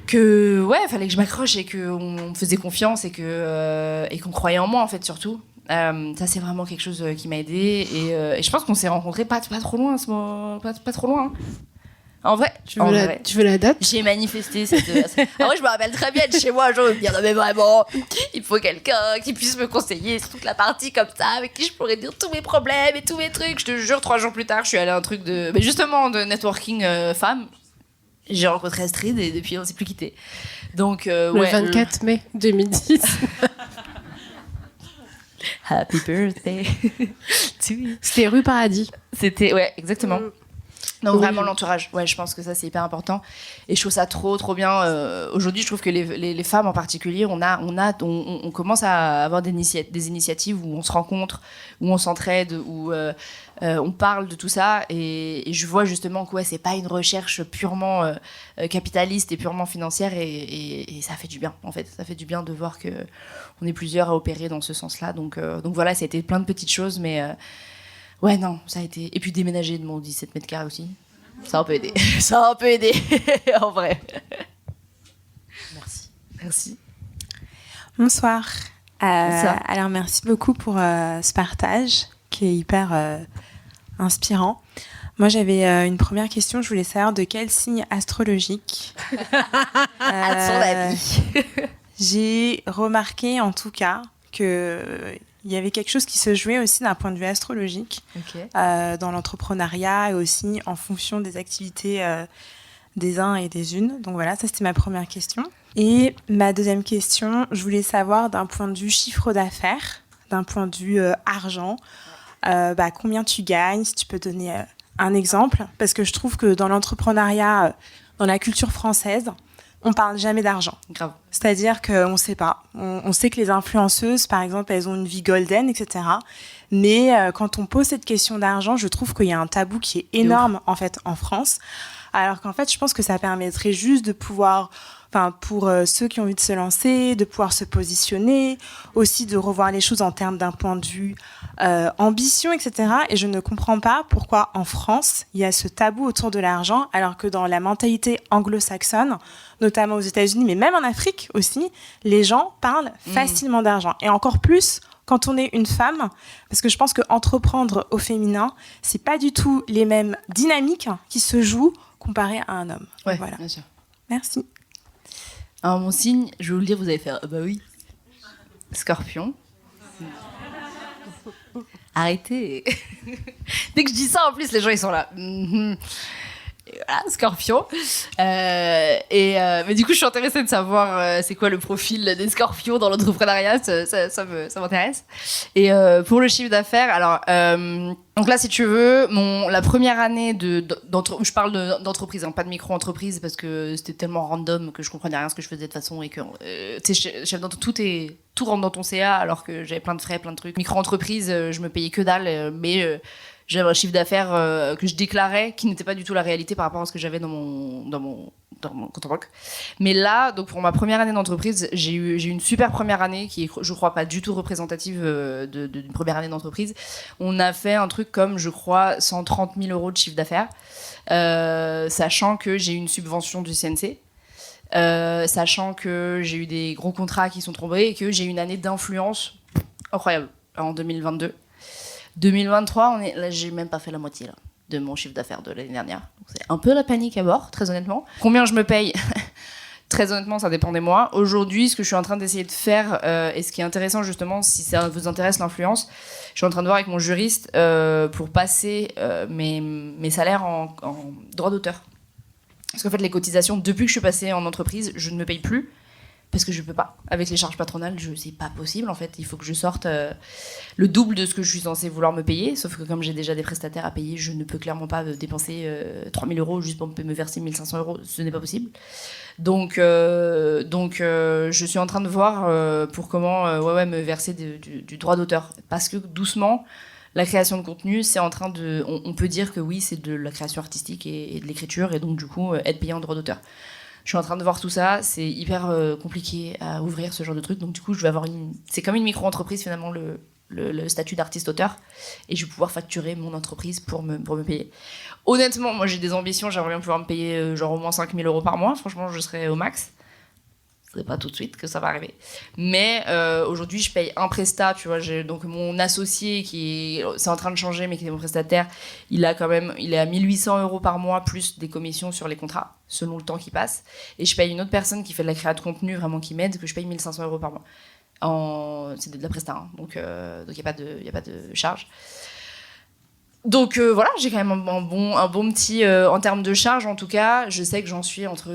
que ouais, fallait que je m'accroche et qu'on me faisait confiance et qu'on croyait en moi en fait surtout. Ça c'est vraiment quelque chose qui m'a aidée, et je pense qu'on s'est rencontrés pas trop loin pas trop loin. En vrai, Tu veux la date? J'ai manifesté cette. En vrai, je me rappelle très bien de chez moi, un jour, me dire non, mais vraiment, il faut quelqu'un qui puisse me conseiller sur toute la partie comme ça, avec qui je pourrais dire tous mes problèmes et tous mes trucs. Je te jure, 3 jours plus tard, je suis allée à un truc mais justement de networking femmes. J'ai rencontré Astrid et depuis, on s'est plus quitté. Donc, le 24 mai 2010. Happy birthday to you. C'était rue Paradis. C'était, ouais, exactement. Donc Oui. vraiment l'entourage, ouais, je pense que ça c'est hyper important et je trouve ça trop bien. Aujourd'hui, je trouve que les femmes en particulier, on commence à avoir des initiatives où on se rencontre, où on s'entraide, où on parle de tout ça et je vois justement que ouais, c'est pas une recherche purement capitaliste et purement financière et ça fait du bien en fait. Ça fait du bien de voir que on est plusieurs à opérer dans ce sens-là. Donc voilà, ça a été plein de petites choses, mais ouais, non, ça a été. Et puis déménager de mon 17 mètres carrés aussi. Ça a un peu aidé. Ça a un peu aidé, en vrai. Merci. Bonsoir. Bonsoir. Alors, merci beaucoup pour ce partage qui est hyper inspirant. Moi, j'avais une première question. Je voulais savoir de quel signe astrologique À son avis. j'ai remarqué, en tout cas, que il y avait quelque chose qui se jouait aussi d'un point de vue astrologique dans l'entrepreneuriat et aussi en fonction des activités des uns et des unes. Donc voilà, ça c'était ma première question. Et ma deuxième question, je voulais savoir d'un point de vue chiffre d'affaires, d'un point de vue argent, combien tu gagnes, si tu peux donner un exemple, parce que je trouve que dans l'entrepreneuriat, dans la culture française, on parle jamais d'argent. Grave. C'est-à-dire qu'on ne sait pas. On sait que les influenceuses, par exemple, elles ont une vie golden, etc. Mais quand on pose cette question d'argent, je trouve qu'il y a un tabou qui est énorme, en fait, en France. Alors qu'en fait, je pense que ça permettrait juste de pouvoir, pour ceux qui ont envie de se lancer, de pouvoir se positionner, aussi de revoir les choses en termes d'un point de vue ambition, etc. Et je ne comprends pas pourquoi en France, il y a ce tabou autour de l'argent, alors que dans la mentalité anglo-saxonne, notamment aux États-Unis, mais même en Afrique aussi, les gens parlent facilement d'argent. Et encore plus quand on est une femme, parce que je pense qu'entreprendre au féminin, c'est pas du tout les mêmes dynamiques qui se jouent comparé à un homme. Ouais, voilà. bien sûr. Merci. Alors, mon signe, je vais vous le dire, vous allez faire bah oui. Scorpion. Arrêtez. Dès que je dis ça, en plus, les gens ils sont là. Et voilà, Scorpion. Mais du coup, je suis intéressée de savoir c'est quoi le profil des Scorpions dans l'entrepreneuriat. Ça m'intéresse. Et pour le chiffre d'affaires, alors donc là, si tu veux, la première année je parle d'entreprise, hein, pas de micro-entreprise, parce que c'était tellement random que je comprenais rien à ce que je faisais de toute façon et que tu sais, chef d'entreprise, tout rentre dans ton CA, alors que j'avais plein de frais, plein de trucs. Micro-entreprise, je me payais que dalle, mais j'avais un chiffre d'affaires que je déclarais qui n'était pas du tout la réalité par rapport à ce que j'avais dans mon compte en banque. Mais là, donc pour ma première année d'entreprise, j'ai eu une super première année qui est, je crois, pas du tout représentative d'une première année d'entreprise. On a fait un truc comme, je crois, 130 000 euros de chiffre d'affaires, sachant que j'ai eu une subvention du CNC. Sachant que j'ai eu des gros contrats qui sont tombés et que j'ai eu une année d'influence incroyable en 2022. 2023, là, j'ai même pas fait la moitié là, de mon chiffre d'affaires de l'année dernière. Donc, c'est un peu la panique à bord, très honnêtement. Combien je me paye? Très honnêtement, ça dépend des mois. Aujourd'hui, ce que je suis en train d'essayer de faire, et ce qui est intéressant justement, si ça vous intéresse l'influence, je suis en train de voir avec mon juriste pour passer mes salaires en droit d'auteur. Parce qu'en fait, les cotisations, depuis que je suis passée en entreprise, je ne me paye plus. Parce que je peux pas. Avec les charges patronales, c'est pas possible en fait. Il faut que je sorte le double de ce que je suis censée vouloir me payer. Sauf que comme j'ai déjà des prestataires à payer, je ne peux clairement pas dépenser 3 000 euros juste pour me verser 1 500 euros. Ce n'est pas possible. Donc, je suis en train de voir pour comment me verser du droit d'auteur. Parce que doucement, la création de contenu, c'est en train de... On peut dire que oui, c'est de la création artistique et de l'écriture. Et donc du coup, être payé en droit d'auteur. Je suis en train de voir tout ça, c'est hyper compliqué à ouvrir ce genre de truc, donc du coup je vais avoir c'est comme une micro-entreprise finalement le statut d'artiste-auteur, et je vais pouvoir facturer mon entreprise pour me payer. Honnêtement, moi j'ai des ambitions, j'aimerais bien pouvoir me payer genre au moins 5 000 euros par mois, franchement je serais au max. c'est pas tout de suite que ça va arriver. Mais aujourd'hui, je paye un prestat, tu vois. Donc mon associé, c'est en train de changer, mais qui est mon prestataire, il est à 1800 € par mois, plus des commissions sur les contrats, selon le temps qui passe. Et je paye une autre personne qui fait de la création de contenu, vraiment qui m'aide, que je paye 1500 € par mois. C'est de la presta, hein. Donc il n'y a pas de charge. Donc voilà, j'ai quand même un bon petit... en termes de charge, en tout cas, je sais que j'en suis entre,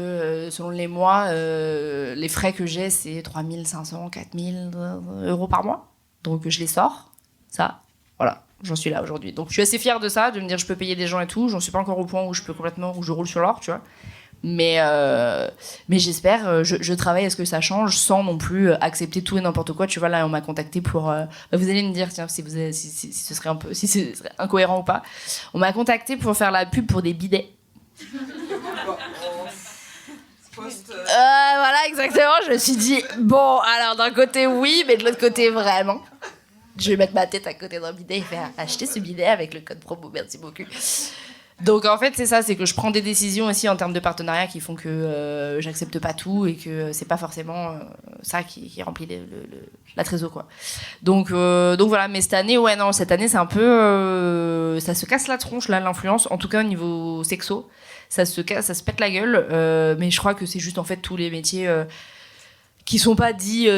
selon les mois, les frais que j'ai, c'est 3500, 4000 € par mois. Donc je les sors, ça, voilà, j'en suis là aujourd'hui. Donc je suis assez fière de ça, de me dire je peux payer des gens et tout. J'en suis pas encore au point où où je roule sur l'or, tu vois. Mais j'espère, je travaille à ce que ça change sans non plus accepter tout et n'importe quoi. Tu vois, là, on m'a contacté pour... vous allez me dire, tiens, si ce serait incohérent ou pas. On m'a contacté pour faire la pub pour des bidets. Voilà, exactement. Je me suis dit, bon, alors d'un côté, oui, mais de l'autre côté, vraiment. Je vais mettre ma tête à côté d'un bidet et faire acheter ce bidet avec le code promo. Merci beaucoup. Donc en fait c'est ça, c'est que je prends des décisions aussi en termes de partenariat qui font que j'accepte pas tout et que c'est pas forcément ça qui remplit la trésor quoi. Donc voilà, mais cette année c'est un peu ça se casse la tronche là, l'influence, en tout cas au niveau sexo, ça se pète la gueule, mais je crois que c'est juste en fait tous les métiers qui sont pas dits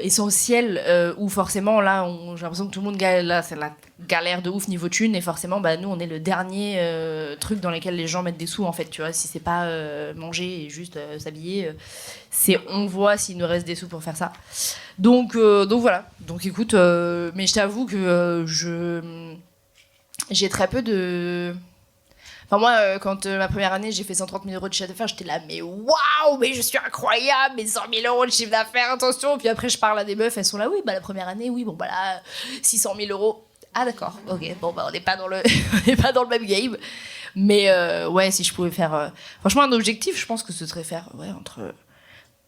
essentiels, où forcément là j'ai l'impression que tout le monde là c'est la galère de ouf niveau thune, et forcément nous on est le dernier truc dans lequel les gens mettent des sous en fait, tu vois. Si c'est pas manger et juste s'habiller, c'est on voit s'il nous reste des sous pour faire ça. Donc voilà, donc écoute, mais je t'avoue que j'ai très peu de... Enfin, moi, quand ma première année, j'ai fait 130 000 € de chiffre d'affaires, j'étais là, mais waouh, mais je suis incroyable, mais 100 000 € de chiffre d'affaires, attention. Puis après, je parle à des meufs, elles sont là, oui, la première année, oui, bon, là, 600 000 €. Ah, d'accord, ok, bon, on n'est pas dans le même game. Mais ouais, si je pouvais faire. Franchement, un objectif, je pense que ce serait faire entre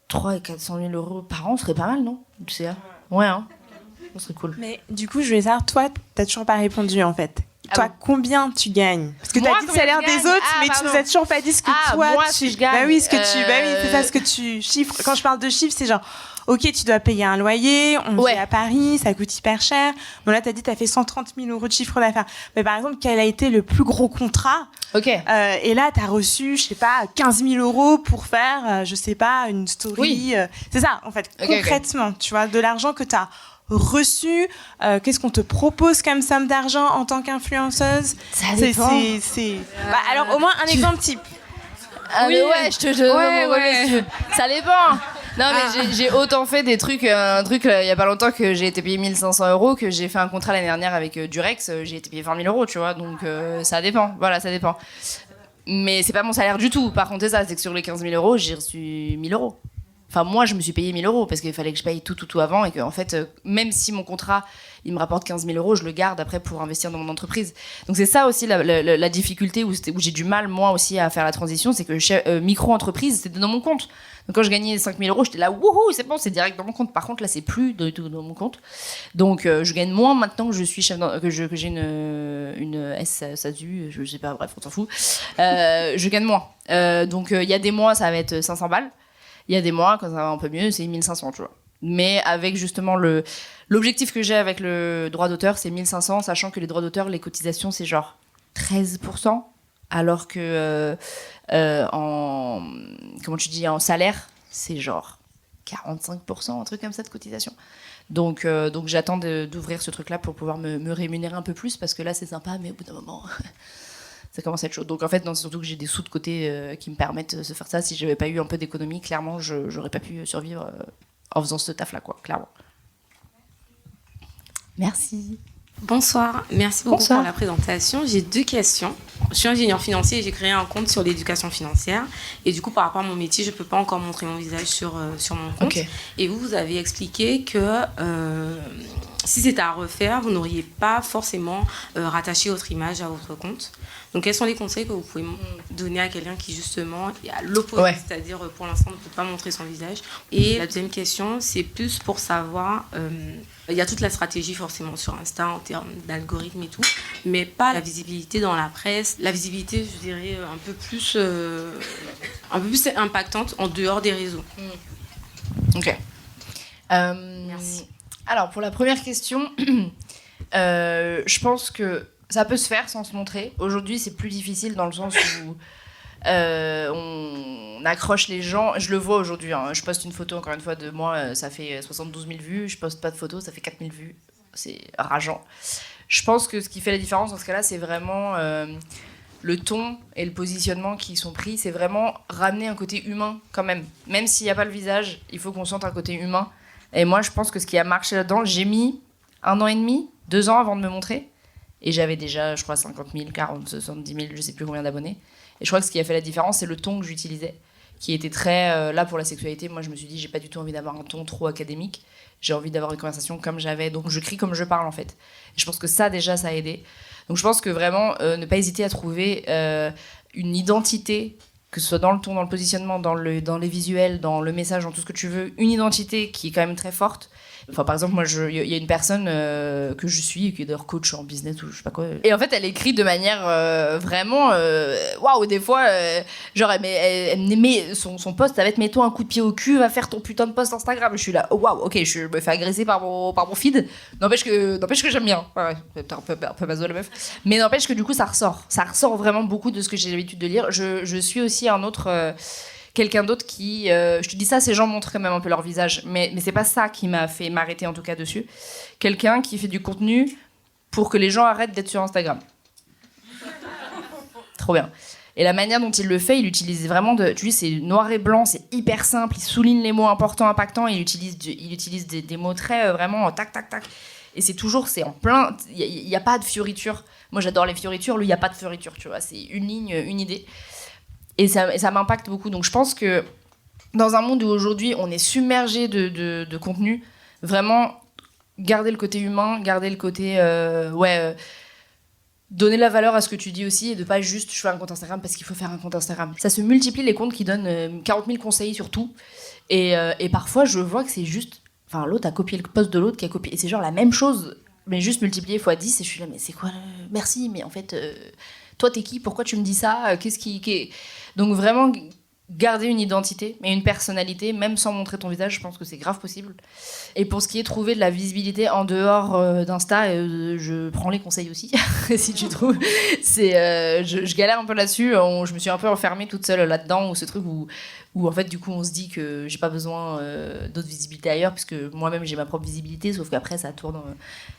300 et 400 000 € par an, ce serait pas mal, non? Tu sais, ouais, hein, ce serait cool. Mais du coup, je vais savoir, toi, t'as toujours pas répondu en fait. Toi, combien tu gagnes? Parce que t'as dit le salaire des autres, mais tu nous as toujours pas dit ce que toi si je gagne. Bah oui, c'est ça, ce que tu chiffres. Quand je parle de chiffres, c'est genre, ok, tu dois payer un loyer, on vit à Paris, ça coûte hyper cher. Bon, là, t'as dit, t'as fait 130 000 € de chiffre d'affaires. Mais par exemple, quel a été le plus gros contrat? Ok. Et là, t'as reçu, je sais pas, 15 000 € pour faire, je sais pas, une story. Oui. C'est ça, en fait, concrètement, tu vois, de l'argent que t'as reçu, qu'est-ce qu'on te propose comme somme d'argent en tant qu'influenceuse? Ça dépend. Alors au moins un exemple type. Ah oui, ouais, je te ça dépend. Non mais j'ai autant fait des trucs, un truc il y a pas longtemps que j'ai été payé 1500 €, que j'ai fait un contrat l'année dernière avec Durex, j'ai été payé 20 000 €, tu vois, donc ça dépend. Voilà, ça dépend. Mais c'est pas mon salaire du tout. Par contre, c'est ça, c'est que sur les 15 000 €, j'ai reçu 1 000 €. Enfin, moi, je me suis payé 1 000 € parce qu'il fallait que je paye tout avant, et que, en fait, même si mon contrat, il me rapporte 15 000 €, je le garde après pour investir dans mon entreprise. Donc, c'est ça aussi la difficulté où j'ai du mal, moi aussi, à faire la transition, c'est que micro-entreprise, c'était dans mon compte. Donc, quand je gagnais 5 000 €, j'étais là, wouhou, c'est bon, c'est direct dans mon compte. Par contre, là, c'est plus du tout dans mon compte. Donc, je gagne moins maintenant que je suis que j'ai une SASU, je sais pas, bref, on s'en fout. Je gagne moins. Donc, il y a des mois, ça va être 500 balles. Il y a des mois, quand ça va un peu mieux, c'est 1500, tu vois. Mais avec justement l'objectif que j'ai avec le droit d'auteur, c'est 1500, sachant que les droits d'auteur, les cotisations, c'est genre 13%, alors que en salaire, c'est genre 45%, un truc comme ça de cotisation. Donc j'attends d'ouvrir ce truc-là pour pouvoir me rémunérer un peu plus, parce que là, c'est sympa, mais au bout d'un moment... ça commence à être chaud. Donc en fait, non, c'est surtout que j'ai des sous de côté qui me permettent de se faire ça. Si j'avais pas eu un peu d'économie, clairement, j'aurais pas pu survivre en faisant ce taf-là, quoi, clairement. Merci. Bonsoir, merci beaucoup pour la présentation. J'ai 2 questions. Je suis ingénieur financier et j'ai créé un compte sur l'éducation financière. Et du coup, par rapport à mon métier, je ne peux pas encore montrer mon visage sur mon compte. Okay. Et vous avez expliqué que si c'était à refaire, vous n'auriez pas forcément rattaché votre image à votre compte. Donc, quels sont les conseils que vous pouvez donner à quelqu'un qui, justement, est à l'opposé, c'est-à-dire, pour l'instant, ne peut pas montrer son visage? Et la deuxième question, c'est plus pour savoir... il y a toute la stratégie, forcément, sur Insta, en termes d'algorithme et tout, mais pas la visibilité dans la presse. La visibilité, je dirais, un peu plus impactante en dehors des réseaux. Ok. Merci. Alors, pour la première question, je pense que ça peut se faire sans se montrer. Aujourd'hui, c'est plus difficile dans le sens où on accroche les gens. Je le vois aujourd'hui. Hein. Je poste une photo, encore une fois, de moi, ça fait 72 000 vues. Je poste pas de photo, ça fait 4 000 vues. C'est rageant. Je pense que ce qui fait la différence dans ce cas-là, c'est vraiment le ton et le positionnement qui sont pris. C'est vraiment ramener un côté humain quand même. Même s'il n'y a pas le visage, il faut qu'on sente un côté humain. Et moi, je pense que ce qui a marché là-dedans, j'ai mis 1 an et demi, 2 ans avant de me montrer. Et j'avais déjà, je crois, 50 000, 40, 70 000, je sais plus combien d'abonnés. Et je crois que ce qui a fait la différence, c'est le ton que j'utilisais, qui était très... là, pour la sexualité, moi, je me suis dit, j'ai pas du tout envie d'avoir un ton trop académique. J'ai envie d'avoir une conversation comme j'avais. Donc, je crie comme je parle, en fait. Et je pense que ça, déjà, ça a aidé. Donc, je pense que vraiment, ne pas hésiter à trouver une identité, que ce soit dans le ton, dans le positionnement, dans les visuels, dans le message, dans tout ce que tu veux, une identité qui est quand même très forte. Enfin, par exemple, moi, il y a une personne que je suis, qui est d'ailleurs coach en business ou je sais pas quoi. Et en fait, elle écrit de manière vraiment... Waouh, des fois, genre, elle met son post, ça va être « Mets-toi un coup de pied au cul, va faire ton putain de post Instagram ». Je suis là, oh, waouh, ok, je me fais agresser par mon feed. N'empêche que j'aime bien. Ouais, c'est un peu maso la meuf. Mais n'empêche que du coup, ça ressort. Ça ressort vraiment beaucoup de ce que j'ai l'habitude de lire. Je suis aussi un autre... quelqu'un d'autre qui... je te dis ça, ces gens montrent quand même un peu leur visage, mais c'est pas ça qui m'a fait m'arrêter en tout cas dessus. Quelqu'un qui fait du contenu pour que les gens arrêtent d'être sur Instagram. Trop bien. Et la manière dont il le fait, il utilise vraiment... tu sais, c'est noir et blanc, c'est hyper simple, il souligne les mots importants, impactants, il utilise des mots très vraiment tac, tac, tac. Et c'est toujours, c'est en plein... Il n'y a pas de fioritures. Moi, j'adore les fioritures, lui, il n'y a pas de fioritures, tu vois. C'est une ligne, une idée. Et ça m'impacte beaucoup. Donc je pense que dans un monde où aujourd'hui on est submergé de contenu, vraiment garder le côté humain, garder le côté... donner la valeur à ce que tu dis aussi et de pas juste je fais un compte Instagram parce qu'il faut faire un compte Instagram. Ça se multiplie les comptes qui donnent 40 000 conseils sur tout. Et parfois je vois que c'est juste... Enfin, l'autre a copié le post de l'autre qui a copié... Et c'est genre la même chose, mais juste multiplié x 10. Et je suis là, mais c'est quoi Merci, mais en fait... Toi, t'es qui? Pourquoi tu me dis ça? Donc vraiment, garder une identité et une personnalité, même sans montrer ton visage, je pense que c'est grave possible. Et pour ce qui est trouver de la visibilité en dehors d'Insta, je prends les conseils aussi, si tu trouves. Je galère un peu là-dessus. Je me suis un peu enfermée toute seule là-dedans, ou ce truc où en fait, du coup, on se dit que j'ai pas besoin d'autres visibilités ailleurs, puisque moi-même, j'ai ma propre visibilité, sauf qu'après, ça tourne...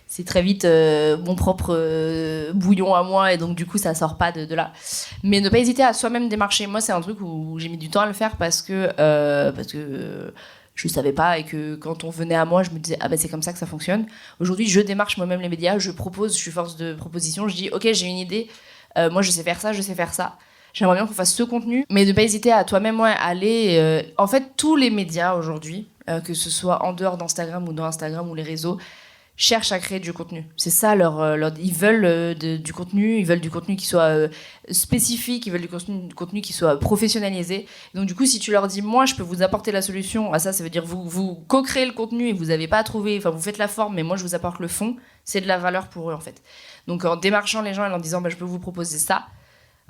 c'est très vite mon propre bouillon à moi, et donc du coup ça sort pas de là. Mais ne pas hésiter à soi-même démarcher. Moi, c'est un truc où j'ai mis du temps à le faire parce que je savais pas, et que quand on venait à moi, je me disais ah ben c'est comme ça que ça fonctionne. Aujourd'hui, je démarche moi-même les médias, je propose, je suis force de proposition, je dis ok, j'ai une idée, moi je sais faire ça, j'aimerais bien qu'on fasse ce contenu, mais ne pas hésiter à toi-même aller... En fait, tous les médias aujourd'hui, que ce soit en dehors d'Instagram ou dans Instagram ou les réseaux, cherchent à créer du contenu. C'est ça ils veulent du contenu, ils veulent du contenu qui soit spécifique, ils veulent du contenu qui soit professionnalisé. Donc du coup, si tu leur dis moi je peux vous apporter la solution à ça, ça veut dire vous co-créez le contenu et vous n'avez pas à trouver, enfin vous faites la forme, mais moi je vous apporte le fond, c'est de la valeur pour eux en fait. Donc en démarchant les gens et en disant je peux vous proposer ça,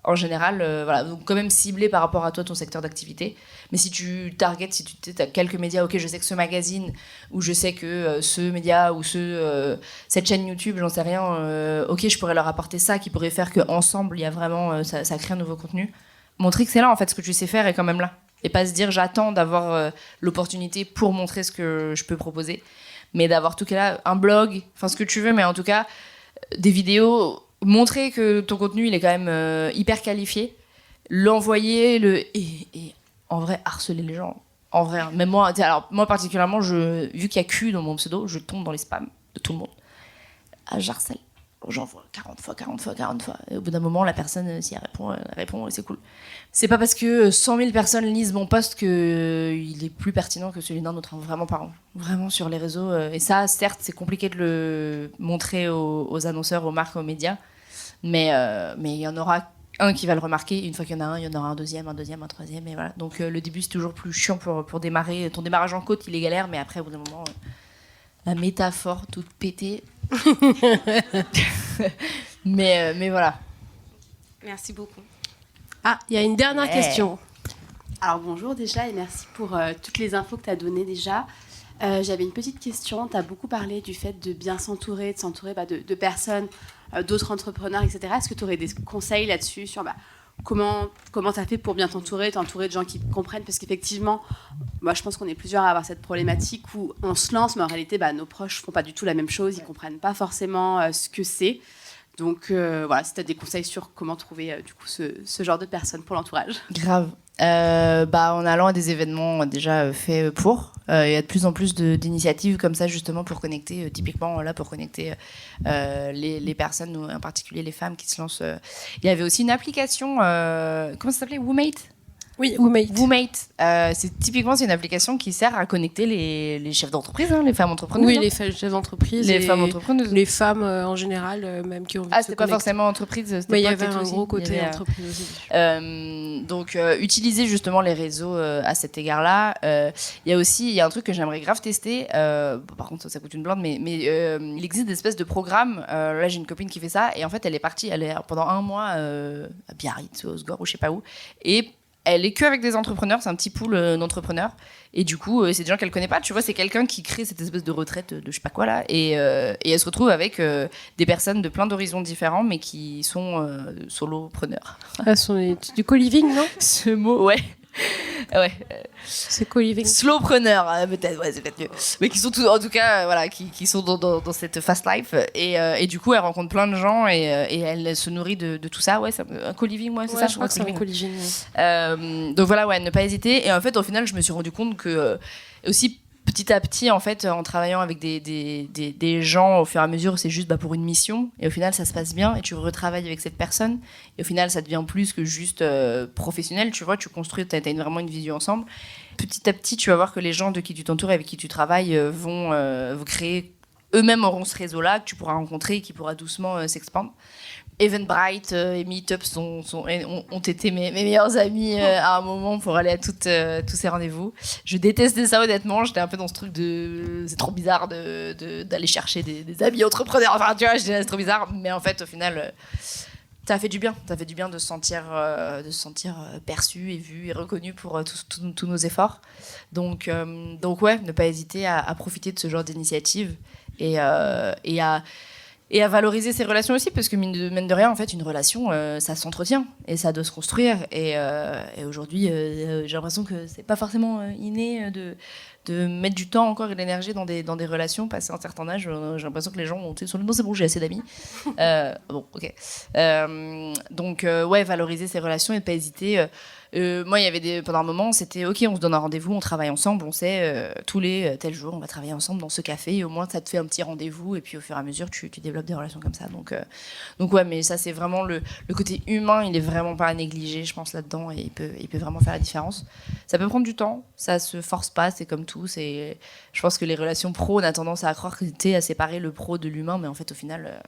en général, voilà, donc quand même ciblé par rapport à toi, ton secteur d'activité. Mais si tu targetes, si tu as quelques médias, ok, je sais que ce magazine, ou je sais que ce média, ou cette chaîne YouTube, j'en sais rien, ok, je pourrais leur apporter ça, qui pourrait faire qu'ensemble, il y a vraiment, ça crée un nouveau contenu. Montrer que c'est là, en fait, ce que tu sais faire est quand même là. Et pas se dire, j'attends d'avoir l'opportunité pour montrer ce que je peux proposer. Mais d'avoir tout cas là, un blog, enfin ce que tu veux, mais en tout cas, des vidéos... Montrer que ton contenu il est quand même hyper qualifié, l'envoyer et en vrai harceler les gens. En vrai, hein. Même moi, moi particulièrement, vu qu'il y a Q dans mon pseudo, je tombe dans les spams de tout le monde. Ah, j'harcèle. J'envoie 40 fois. Et au bout d'un moment, la personne, si elle répond, et c'est cool. C'est pas parce que 100 000 personnes lisent mon post qu'il est plus pertinent que celui d'un autre. Vraiment pas. Vraiment sur les réseaux. Et ça, certes, c'est compliqué de le montrer aux annonceurs, aux marques, aux médias. Mais il y en aura un qui va le remarquer. Une fois qu'il y en a un, il y en aura un deuxième, un troisième. Et voilà. Donc le début, c'est toujours plus chiant pour démarrer. Ton démarrage en côte, il est galère. Mais après, au bout d'un moment, la métaphore toute pétée. mais voilà. Merci beaucoup. Ah, il y a une dernière question. Alors bonjour déjà et merci pour toutes les infos que tu as données déjà. J'avais une petite question. Tu as beaucoup parlé du fait de bien s'entourer, de s'entourer de personnes, d'autres entrepreneurs, etc. Est-ce que tu aurais des conseils là-dessus sur comment tu as fait pour bien t'entourer de gens qui te comprennent? Parce qu'effectivement, moi, je pense qu'on est plusieurs à avoir cette problématique où on se lance, mais en réalité, nos proches font pas du tout la même chose. Ils comprennent pas forcément ce que c'est. Donc voilà, si tu as des conseils sur comment trouver du coup ce genre de personnes pour l'entourage. Grave. En allant à des événements déjà faits pour, il y a de plus en plus d'initiatives comme ça justement pour connecter, typiquement là pour connecter les personnes, en particulier les femmes qui se lancent. Il y avait aussi une application, comment ça s'appelait, Woomate? Oui, Woomate. C'est une application qui sert à connecter les chefs d'entreprise, les femmes entrepreneuses. Oui, les chefs d'entreprise. Les femmes entrepreneuses. Les femmes en général, même qui ont envie de se c'était pas forcément entreprise. Mais il y avait un gros côté entreprise aussi. Donc, utiliser justement les réseaux à cet égard-là. Il y a un truc que j'aimerais grave tester. Par contre, ça coûte une blinde, mais il existe des espèces de programmes. Là, j'ai une copine qui fait ça. Et en fait, elle est partie pendant 1 mois à Biarritz, au Osgore, ou je sais pas où. Et elle est que avec des entrepreneurs, c'est un petit pool d'entrepreneurs. Et du coup, c'est des gens qu'elle connaît pas. Tu vois, c'est quelqu'un qui crée cette espèce de retraite de je sais pas quoi là. Et elle se retrouve avec des personnes de plein d'horizons différents, mais qui sont solopreneurs. Elles sont du co-living, non? Ce mot, ouais. Ouais. C'est co-living. Slowpreneur, peut-être, ouais, c'est peut-être mieux. Mais qui sont tous, en tout cas, voilà, qui sont dans cette fast life. Et du coup, elle rencontre plein de gens et elle se nourrit de tout ça. Ouais, un co-living, moi, c'est ça, je crois que c'est un co-living. Donc voilà, ouais, ne pas hésiter. Et en fait, au final, je me suis rendu compte que aussi petit à petit, en fait, en travaillant avec des gens au fur et à mesure, c'est juste pour une mission. Et au final, ça se passe bien et tu retravailles avec cette personne. Et au final, ça devient plus que juste professionnel. Tu vois, tu construis, t'as vraiment une vision ensemble. Petit à petit, tu vas voir que les gens de qui tu t'entoures, avec qui tu travailles, vont créer, eux-mêmes auront ce réseau-là que tu pourras rencontrer et qui pourra doucement s'expandre. Eventbrite et Meetup ont été mes meilleurs amis à un moment pour aller à tous ces rendez-vous. Je détestais ça honnêtement, j'étais un peu dans ce truc de c'est trop bizarre d'aller chercher des amis entrepreneurs, enfin tu vois, c'est trop bizarre, mais en fait au final ça fait du bien de se sentir perçu et vu et reconnu pour tous nos efforts. Donc ouais, ne pas hésiter à profiter de ce genre d'initiative et à valoriser ses relations aussi, parce que mine de rien, en fait, une relation, ça s'entretient et ça doit se construire. Et aujourd'hui, j'ai l'impression que c'est pas forcément inné de mettre du temps encore et de l'énergie dans des relations. Passé un certain âge, j'ai l'impression que les gens sont non, c'est bon, j'ai assez d'amis. Bon, ok. Donc, ouais, valoriser ses relations et ne pas hésiter. Moi, il y avait pendant un moment, c'était ok, on se donne un rendez-vous, on travaille ensemble, on sait tous les tels jours, on va travailler ensemble dans ce café. Et au moins, ça te fait un petit rendez-vous et puis au fur et à mesure, tu développes des relations comme ça. Donc ouais, mais ça, c'est vraiment le côté humain, il est vraiment pas à négliger, je pense, là-dedans, et il peut vraiment faire la différence. Ça peut prendre du temps, ça se force pas, c'est comme tout. Je pense que les relations pro, on a tendance à croire que t'es à séparer le pro de l'humain, mais en fait, au final,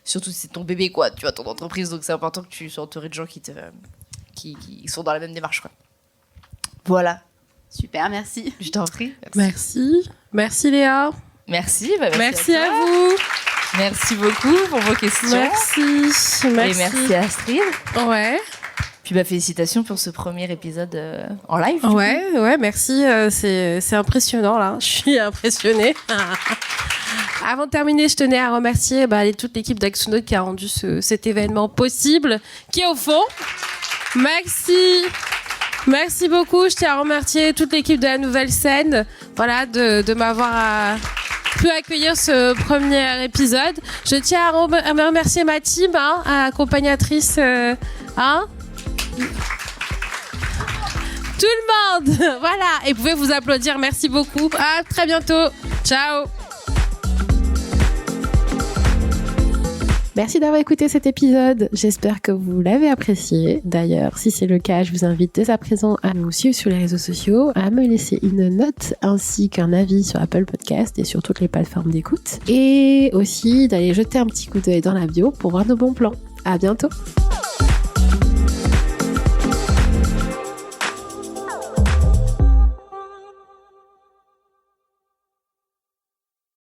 surtout si c'est ton bébé, quoi, tu vois, ton entreprise, donc c'est important que tu sois entouré de gens qui sont dans la même démarche, quoi. Voilà. Super, merci. Je t'en prie. Merci Léa. Merci. Merci à vous. Merci beaucoup pour vos questions. Merci. Et merci à Astrid. Ouais. Puis félicitations pour ce premier épisode en live. Ouais, merci. C'est impressionnant là. Je suis impressionnée. Avant de terminer, je tenais à remercier toute l'équipe d'Axonaut qui a rendu cet événement possible, qui est au fond. Merci beaucoup. Je tiens à remercier toute l'équipe de la Nouvelle Scène, de m'avoir pu accueillir ce premier épisode. Je tiens à remercier ma team, accompagnatrice, Tout le monde. Voilà. Et vous pouvez vous applaudir. Merci beaucoup. À très bientôt. Ciao. Merci d'avoir écouté cet épisode. J'espère que vous l'avez apprécié. D'ailleurs, si c'est le cas, je vous invite dès à présent à nous suivre sur les réseaux sociaux, à me laisser une note ainsi qu'un avis sur Apple Podcast et sur toutes les plateformes d'écoute. Et aussi d'aller jeter un petit coup d'œil dans la bio pour voir nos bons plans. À bientôt.